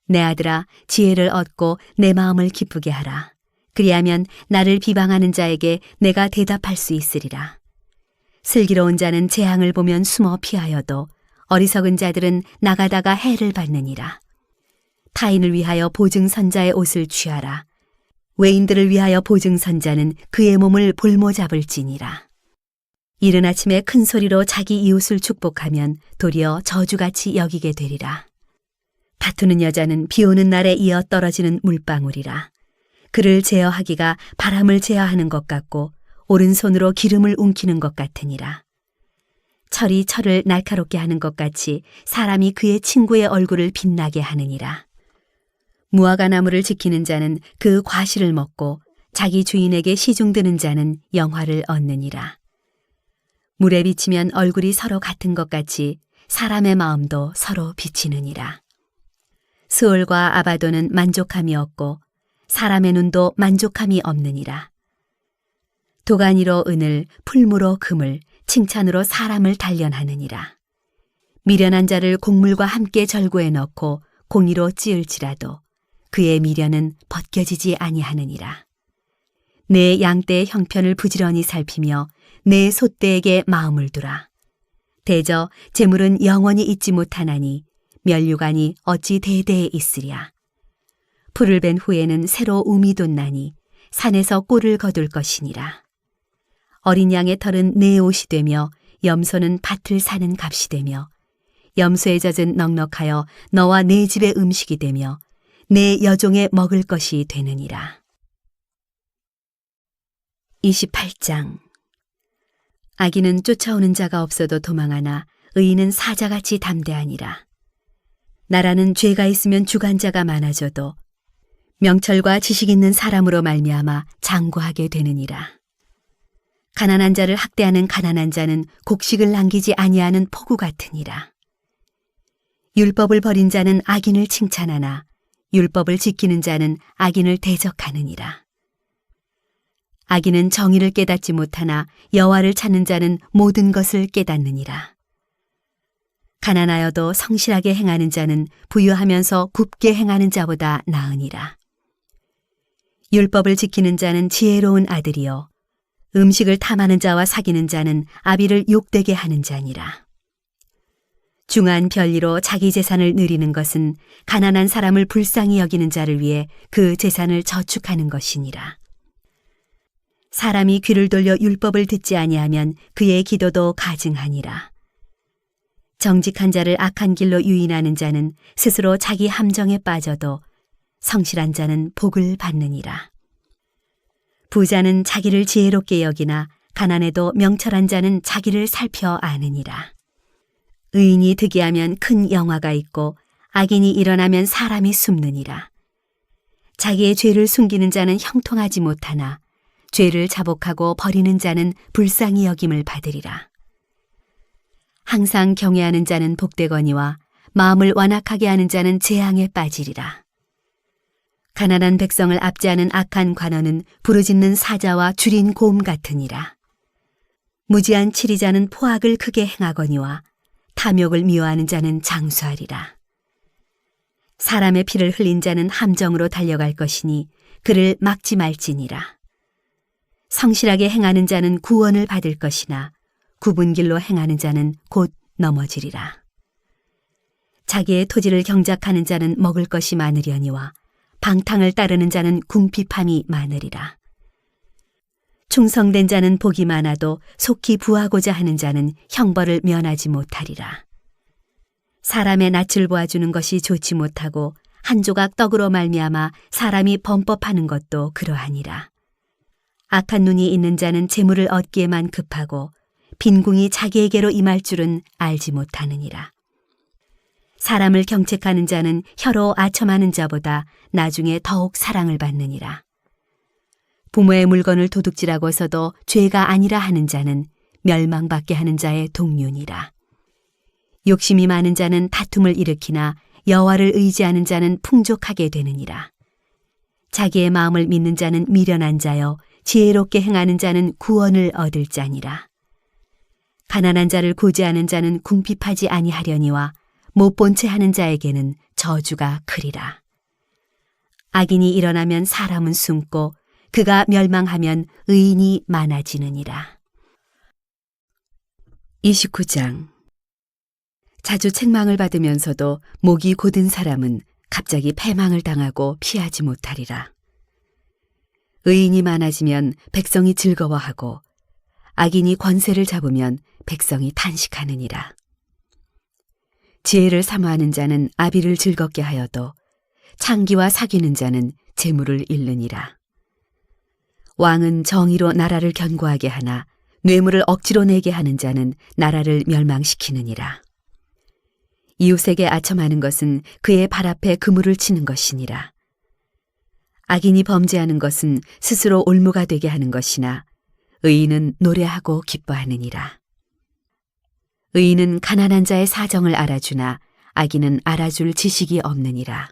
내 아들아, 지혜를 얻고 내 마음을 기쁘게 하라. 그리하면 나를 비방하는 자에게 내가 대답할 수 있으리라. 슬기로운 자는 재앙을 보면 숨어 피하여도 어리석은 자들은 나가다가 해를 받느니라. 타인을 위하여 보증선자의 옷을 취하라. 외인들을 위하여 보증선자는 그의 몸을 볼모잡을지니라. 이른 아침에 큰 소리로 자기 이웃을 축복하면 도리어 저주같이 여기게 되리라. 다투는 여자는 비 오는 날에 이어 떨어지는 물방울이라. 그를 제어하기가 바람을 제어하는 것 같고 오른손으로 기름을 움키는 것 같으니라. 철이 철을 날카롭게 하는 것 같이 사람이 그의 친구의 얼굴을 빛나게 하느니라. 무화과 나무를 지키는 자는 그 과실을 먹고 자기 주인에게 시중드는 자는 영화를 얻느니라. 물에 비치면 얼굴이 서로 같은 것 같이 사람의 마음도 서로 비치느니라. 스올과 아바도는 만족함이 없고 사람의 눈도 만족함이 없느니라. 도가니로 은을, 풀무로 금을, 칭찬으로 사람을 단련하느니라. 미련한 자를 곡물과 함께 절구에 넣고 공의로 찌을지라도 그의 미련은 벗겨지지 아니하느니라. 내 양떼의 형편을 부지런히 살피며 내 소떼에게 마음을 두라. 대저 재물은 영원히 잊지 못하나니 면류관이 어찌 대대에 있으랴. 풀을 벤 후에는 새로 움이 돋나니 산에서 꿀을 거둘 것이니라. 어린 양의 털은 내 옷이 되며 염소는 밭을 사는 값이 되며 염소의 젖은 넉넉하여 너와 내 집의 음식이 되며 내 여종의 먹을 것이 되느니라. 28장. 악인은 쫓아오는 자가 없어도 도망하나 의인은 사자같이 담대하니라. 나라는 죄가 있으면 주관자가 많아져도 명철과 지식 있는 사람으로 말미암아 장구하게 되느니라. 가난한 자를 학대하는 가난한 자는 곡식을 남기지 아니하는 포구 같으니라. 율법을 버린 자는 악인을 칭찬하나 율법을 지키는 자는 악인을 대적하느니라. 악인은 정의를 깨닫지 못하나 여호와를 찾는 자는 모든 것을 깨닫느니라. 가난하여도 성실하게 행하는 자는 부유하면서 굽게 행하는 자보다 나으니라. 율법을 지키는 자는 지혜로운 아들이요 음식을 탐하는 자와 사귀는 자는 아비를 욕되게 하는 자니라. 중한 별리로 자기 재산을 누리는 것은 가난한 사람을 불쌍히 여기는 자를 위해 그 재산을 저축하는 것이니라. 사람이 귀를 돌려 율법을 듣지 아니하면 그의 기도도 가증하니라. 정직한 자를 악한 길로 유인하는 자는 스스로 자기 함정에 빠져도 성실한 자는 복을 받느니라. 부자는 자기를 지혜롭게 여기나 가난해도 명철한 자는 자기를 살펴 아느니라. 의인이 득이하면 큰 영화가 있고 악인이 일어나면 사람이 숨느니라. 자기의 죄를 숨기는 자는 형통하지 못하나 죄를 자복하고 버리는 자는 불쌍히 여김을 받으리라. 항상 경외하는 자는 복되거니와 마음을 완악하게 하는 자는 재앙에 빠지리라. 가난한 백성을 압제하는 악한 관원은 부르짖는 사자와 줄인 곰 같으니라. 무지한 치리자는 포악을 크게 행하거니와 탐욕을 미워하는 자는 장수하리라. 사람의 피를 흘린 자는 함정으로 달려갈 것이니 그를 막지 말지니라. 성실하게 행하는 자는 구원을 받을 것이나 굽은 길로 행하는 자는 곧 넘어지리라. 자기의 토지를 경작하는 자는 먹을 것이 많으려니와 방탕을 따르는 자는 궁핍함이 많으리라. 충성된 자는 복이 많아도 속히 부하고자 하는 자는 형벌을 면하지 못하리라. 사람의 낯을 보아주는 것이 좋지 못하고 한 조각 떡으로 말미암아 사람이 범법하는 것도 그러하니라. 악한 눈이 있는 자는 재물을 얻기에만 급하고 빈궁이 자기에게로 임할 줄은 알지 못하느니라. 사람을 경책하는 자는 혀로 아첨하는 자보다 나중에 더욱 사랑을 받느니라. 부모의 물건을 도둑질하고서도 죄가 아니라 하는 자는 멸망받게 하는 자의 동료니라. 욕심이 많은 자는 다툼을 일으키나 여호와를 의지하는 자는 풍족하게 되느니라. 자기의 마음을 믿는 자는 미련한 자여 지혜롭게 행하는 자는 구원을 얻을 자니라. 가난한 자를 구제하는 자는 궁핍하지 아니하려니와 못 본 채 하는 자에게는 저주가 크리라. 악인이 일어나면 사람은 숨고 그가 멸망하면 의인이 많아지느니라. 29장. 자주 책망을 받으면서도 목이 곧은 사람은 갑자기 패망을 당하고 피하지 못하리라. 의인이 많아지면 백성이 즐거워하고 악인이 권세를 잡으면 백성이 탄식하느니라. 지혜를 사모하는 자는 아비를 즐겁게 하여도 창기와 사귀는 자는 재물을 잃느니라. 왕은 정의로 나라를 견고하게 하나 뇌물을 억지로 내게 하는 자는 나라를 멸망시키느니라. 이웃에게 아첨하는 것은 그의 발 앞에 그물을 치는 것이니라. 악인이 범죄하는 것은 스스로 올무가 되게 하는 것이나 의인은 노래하고 기뻐하느니라. 의인은 가난한 자의 사정을 알아주나 악인은 알아줄 지식이 없느니라.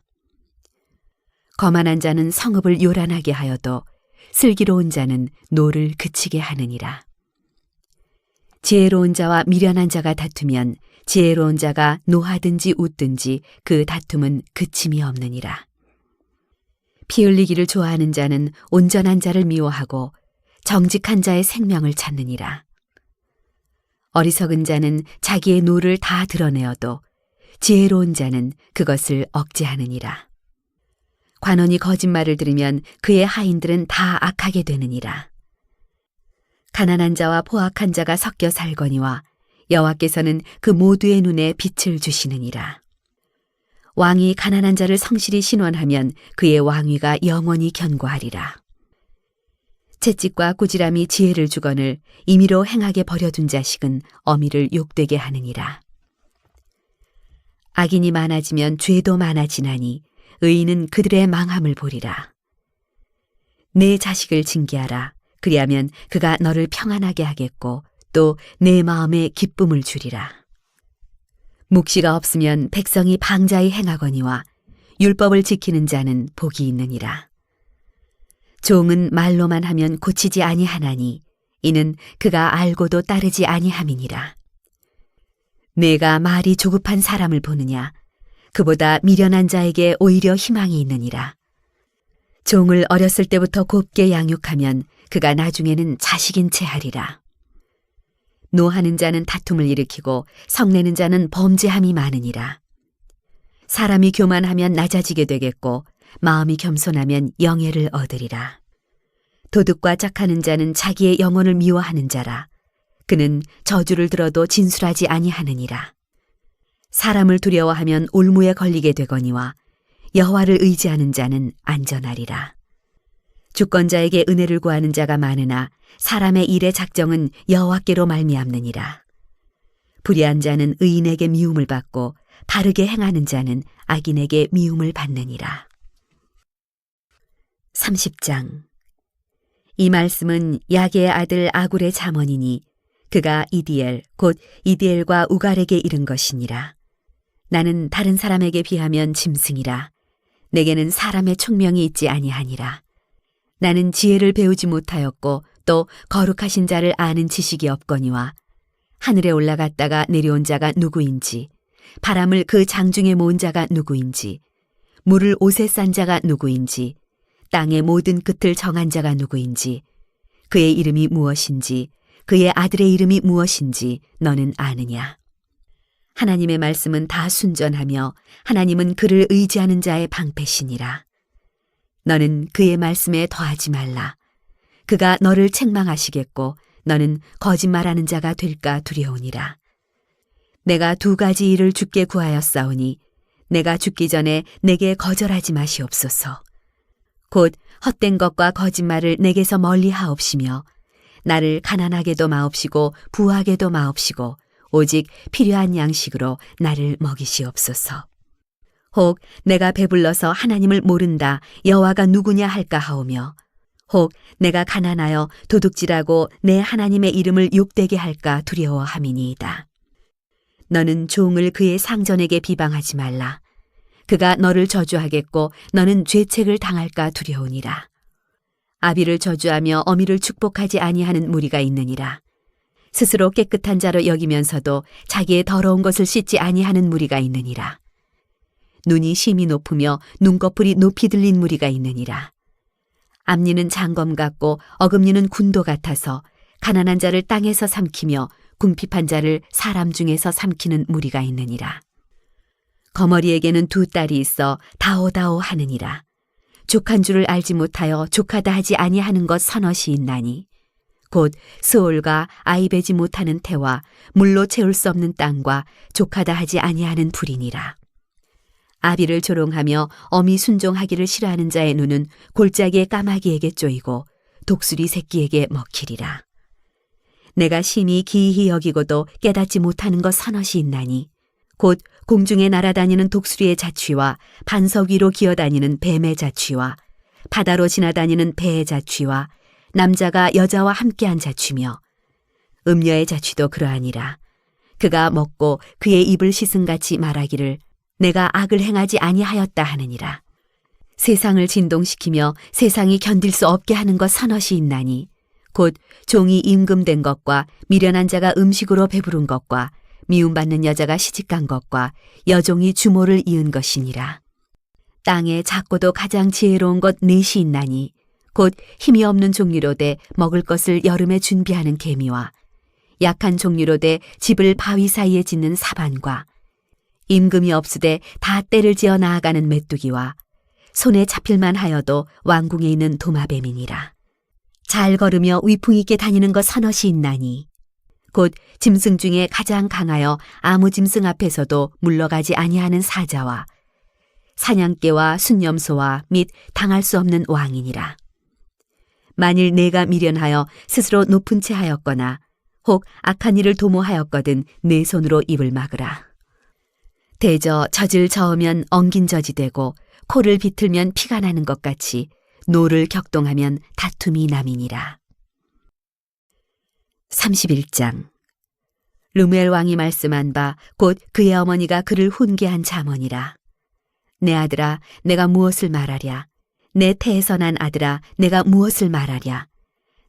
거만한 자는 성읍을 요란하게 하여도 슬기로운 자는 노를 그치게 하느니라. 지혜로운 자와 미련한 자가 다투면 지혜로운 자가 노하든지 웃든지 그 다툼은 그침이 없느니라. 피 흘리기를 좋아하는 자는 온전한 자를 미워하고 정직한 자의 생명을 찾느니라. 어리석은 자는 자기의 노를 다 드러내어도 지혜로운 자는 그것을 억제하느니라. 관원이 거짓말을 들으면 그의 하인들은 다 악하게 되느니라. 가난한 자와 포악한 자가 섞여 살거니와 여호와께서는 그 모두의 눈에 빛을 주시느니라. 왕이 가난한 자를 성실히 신원하면 그의 왕위가 영원히 견고하리라. 채찍과 꾸지람이 지혜를 주거늘 임의로 행하게 버려둔 자식은 어미를 욕되게 하느니라. 악인이 많아지면 죄도 많아지나니 의인은 그들의 망함을 보리라. 내 자식을 징계하라. 그리하면 그가 너를 평안하게 하겠고 또 내 마음에 기쁨을 주리라. 묵시가 없으면 백성이 방자히 행하거니와 율법을 지키는 자는 복이 있느니라. 종은 말로만 하면 고치지 아니하나니 이는 그가 알고도 따르지 아니함이니라. 내가 말이 조급한 사람을 보느냐? 그보다 미련한 자에게 오히려 희망이 있느니라. 종을 어렸을 때부터 곱게 양육하면 그가 나중에는 자식인 채 하리라. 노하는 자는 다툼을 일으키고 성내는 자는 범죄함이 많으니라. 사람이 교만하면 낮아지게 되겠고 마음이 겸손하면 영예를 얻으리라. 도둑과 짝하는 자는 자기의 영혼을 미워하는 자라. 그는 저주를 들어도 진술하지 아니하느니라. 사람을 두려워하면 올무에 걸리게 되거니와 여호와를 의지하는 자는 안전하리라. 주권자에게 은혜를 구하는 자가 많으나 사람의 일의 작정은 여호와께로 말미암느니라. 불의한 자는 의인에게 미움을 받고 바르게 행하는 자는 악인에게 미움을 받느니라. 30장. 이 말씀은 야게의 아들 아굴의 잠언이니 그가 이디엘 곧 이디엘과 우갈에게 이른 것이니라. 나는 다른 사람에게 비하면 짐승이라. 내게는 사람의 총명이 있지 아니하니라. 나는 지혜를 배우지 못하였고 또 거룩하신 자를 아는 지식이 없거니와 하늘에 올라갔다가 내려온 자가 누구인지 바람을 그 장중에 모은 자가 누구인지 물을 옷에 싼 자가 누구인지 땅의 모든 끝을 정한 자가 누구인지 그의 이름이 무엇인지 그의 아들의 이름이 무엇인지 너는 아느냐? 하나님의 말씀은 다 순전하며 하나님은 그를 의지하는 자의 방패시니라. 너는 그의 말씀에 더하지 말라. 그가 너를 책망하시겠고 너는 거짓말하는 자가 될까 두려우니라. 내가 두 가지 일을 주께 구하였사오니 내가 죽기 전에 내게 거절하지 마시옵소서. 곧 헛된 것과 거짓말을 내게서 멀리 하옵시며 나를 가난하게도 마옵시고 부하게도 마옵시고 오직 필요한 양식으로 나를 먹이시옵소서. 혹 내가 배불러서 하나님을 모른다 여호와가 누구냐 할까 하오며 혹 내가 가난하여 도둑질하고 내 하나님의 이름을 욕되게 할까 두려워함이니이다. 너는 종을 그의 상전에게 비방하지 말라. 그가 너를 저주하겠고 너는 죄책을 당할까 두려우니라. 아비를 저주하며 어미를 축복하지 아니하는 무리가 있느니라. 스스로 깨끗한 자로 여기면서도 자기의 더러운 것을 씻지 아니하는 무리가 있느니라. 눈이 심히 높으며 눈꺼풀이 높이 들린 무리가 있느니라. 앞니는 장검 같고 어금니는 군도 같아서 가난한 자를 땅에서 삼키며 궁핍한 자를 사람 중에서 삼키는 무리가 있느니라. 거머리에게는 두 딸이 있어 다오다오 하느니라. 족한 줄을 알지 못하여 족하다 하지 아니하는 것 서너시 있나니 곧 스올과 아이 베지 못하는 태와 물로 채울 수 없는 땅과 족하다 하지 아니하는 불이니라. 아비를 조롱하며 어미 순종하기를 싫어하는 자의 눈은 골짜기의 까마귀에게 쪼이고 독수리 새끼에게 먹히리라. 내가 심히 기이히 여기고도 깨닫지 못하는 것 서너시 있나니 곧 공중에 날아다니는 독수리의 자취와 반석 위로 기어다니는 뱀의 자취와 바다로 지나다니는 배의 자취와 남자가 여자와 함께한 자취며 음녀의 자취도 그러하니라. 그가 먹고 그의 입을 씻은같이 말하기를 내가 악을 행하지 아니하였다 하느니라. 세상을 진동시키며 세상이 견딜 수 없게 하는 것 서너시 있나니 곧 종이 임금된 것과 미련한 자가 음식으로 배부른 것과 미움받는 여자가 시집간 것과 여종이 주모를 이은 것이니라. 땅에 작고도 가장 지혜로운 것 넷이 있나니 곧 힘이 없는 종류로되 먹을 것을 여름에 준비하는 개미와 약한 종류로되 집을 바위 사이에 짓는 사반과 임금이 없으되 다 때를 지어 나아가는 메뚜기와 손에 잡힐만 하여도 왕궁에 있는 도마뱀이니라. 잘 걸으며 위풍 있게 다니는 것 서너시 있나니 곧 짐승 중에 가장 강하여 아무 짐승 앞에서도 물러가지 아니하는 사자와 사냥개와 순념소와 및 당할 수 없는 왕이니라. 만일 내가 미련하여 스스로 높은 채 하였거나 혹 악한 일을 도모하였거든 내 손으로 입을 막으라. 대저 젖을 저으면 엉긴 젖이 되고 코를 비틀면 피가 나는 것 같이 노를 격동하면 다툼이 남이니라. 31장 르무엘 왕이 말씀한 바 곧 그의 어머니가 그를 훈계한 잠언이라. 내 아들아 내가 무엇을 말하랴. 내 태에서 난 아들아 내가 무엇을 말하랴.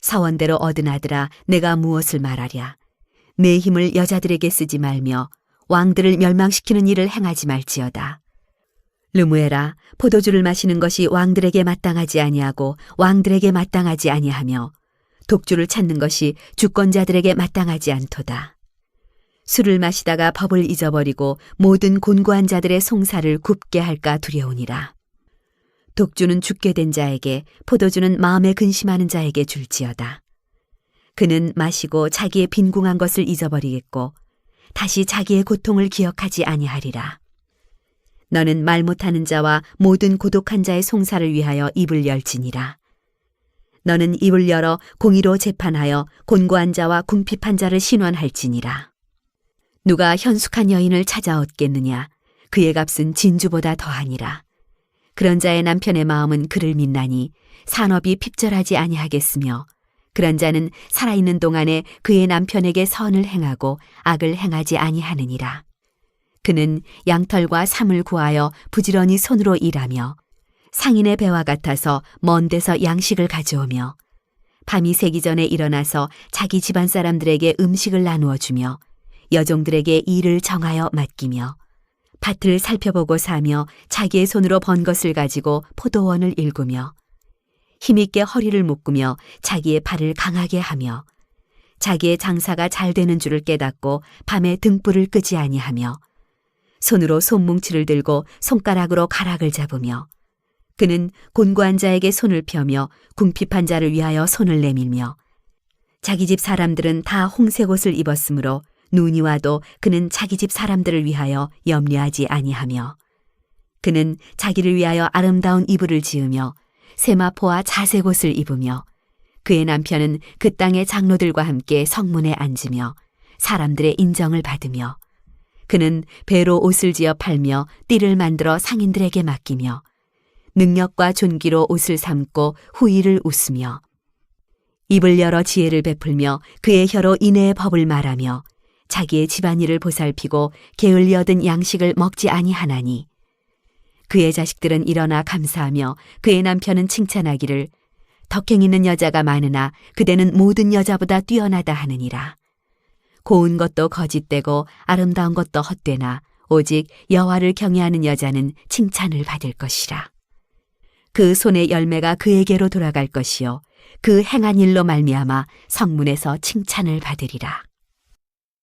사원대로 얻은 아들아 내가 무엇을 말하랴. 내 힘을 여자들에게 쓰지 말며 왕들을 멸망시키는 일을 행하지 말지어다. 르무엘아 포도주를 마시는 것이 왕들에게 마땅하지 아니하고 왕들에게 마땅하지 아니하며 독주를 찾는 것이 주권자들에게 마땅하지 않도다. 술을 마시다가 법을 잊어버리고 모든 곤고한 자들의 송사를 굽게 할까 두려우니라. 독주는 죽게 된 자에게 포도주는 마음에 근심하는 자에게 줄지어다. 그는 마시고 자기의 빈궁한 것을 잊어버리겠고 다시 자기의 고통을 기억하지 아니하리라. 너는 말 못하는 자와 모든 고독한 자의 송사를 위하여 입을 열지니라. 너는 입을 열어 공의로 재판하여 곤고한 자와 궁핍한 자를 신원할지니라. 누가 현숙한 여인을 찾아 얻겠느냐. 그의 값은 진주보다 더하니라. 그런 자의 남편의 마음은 그를 믿나니 산업이 핍절하지 아니하겠으며 그런 자는 살아있는 동안에 그의 남편에게 선을 행하고 악을 행하지 아니하느니라. 그는 양털과 삼을 구하여 부지런히 손으로 일하며 상인의 배와 같아서 먼 데서 양식을 가져오며 밤이 새기 전에 일어나서 자기 집안 사람들에게 음식을 나누어 주며 여종들에게 일을 정하여 맡기며 밭을 살펴보고 사며 자기의 손으로 번 것을 가지고 포도원을 일구며 힘있게 허리를 묶으며 자기의 발을 강하게 하며 자기의 장사가 잘 되는 줄을 깨닫고 밤에 등불을 끄지 아니하며 손으로 손뭉치를 들고 손가락으로 가락을 잡으며 그는 곤고한 자에게 손을 펴며 궁핍한 자를 위하여 손을 내밀며 자기 집 사람들은 다 홍색 옷을 입었으므로 눈이 와도 그는 자기 집 사람들을 위하여 염려하지 아니하며 그는 자기를 위하여 아름다운 이불을 지으며 세마포와 자색 옷을 입으며 그의 남편은 그 땅의 장로들과 함께 성문에 앉으며 사람들의 인정을 받으며 그는 배로 옷을 지어 팔며 띠를 만들어 상인들에게 맡기며 능력과 존귀로 옷을 삼고 후일을 웃으며 입을 열어 지혜를 베풀며 그의 혀로 인애의 법을 말하며 자기의 집안일을 보살피고 게을리 얻은 양식을 먹지 아니하나니 그의 자식들은 일어나 감사하며 그의 남편은 칭찬하기를 덕행 있는 여자가 많으나 그대는 모든 여자보다 뛰어나다 하느니라. 고운 것도 거짓되고 아름다운 것도 헛되나 오직 여호와를 경외하는 여자는 칭찬을 받을 것이라. 그 손의 열매가 그에게로 돌아갈 것이요 그 행한 일로 말미암아 성문에서 칭찬을 받으리라.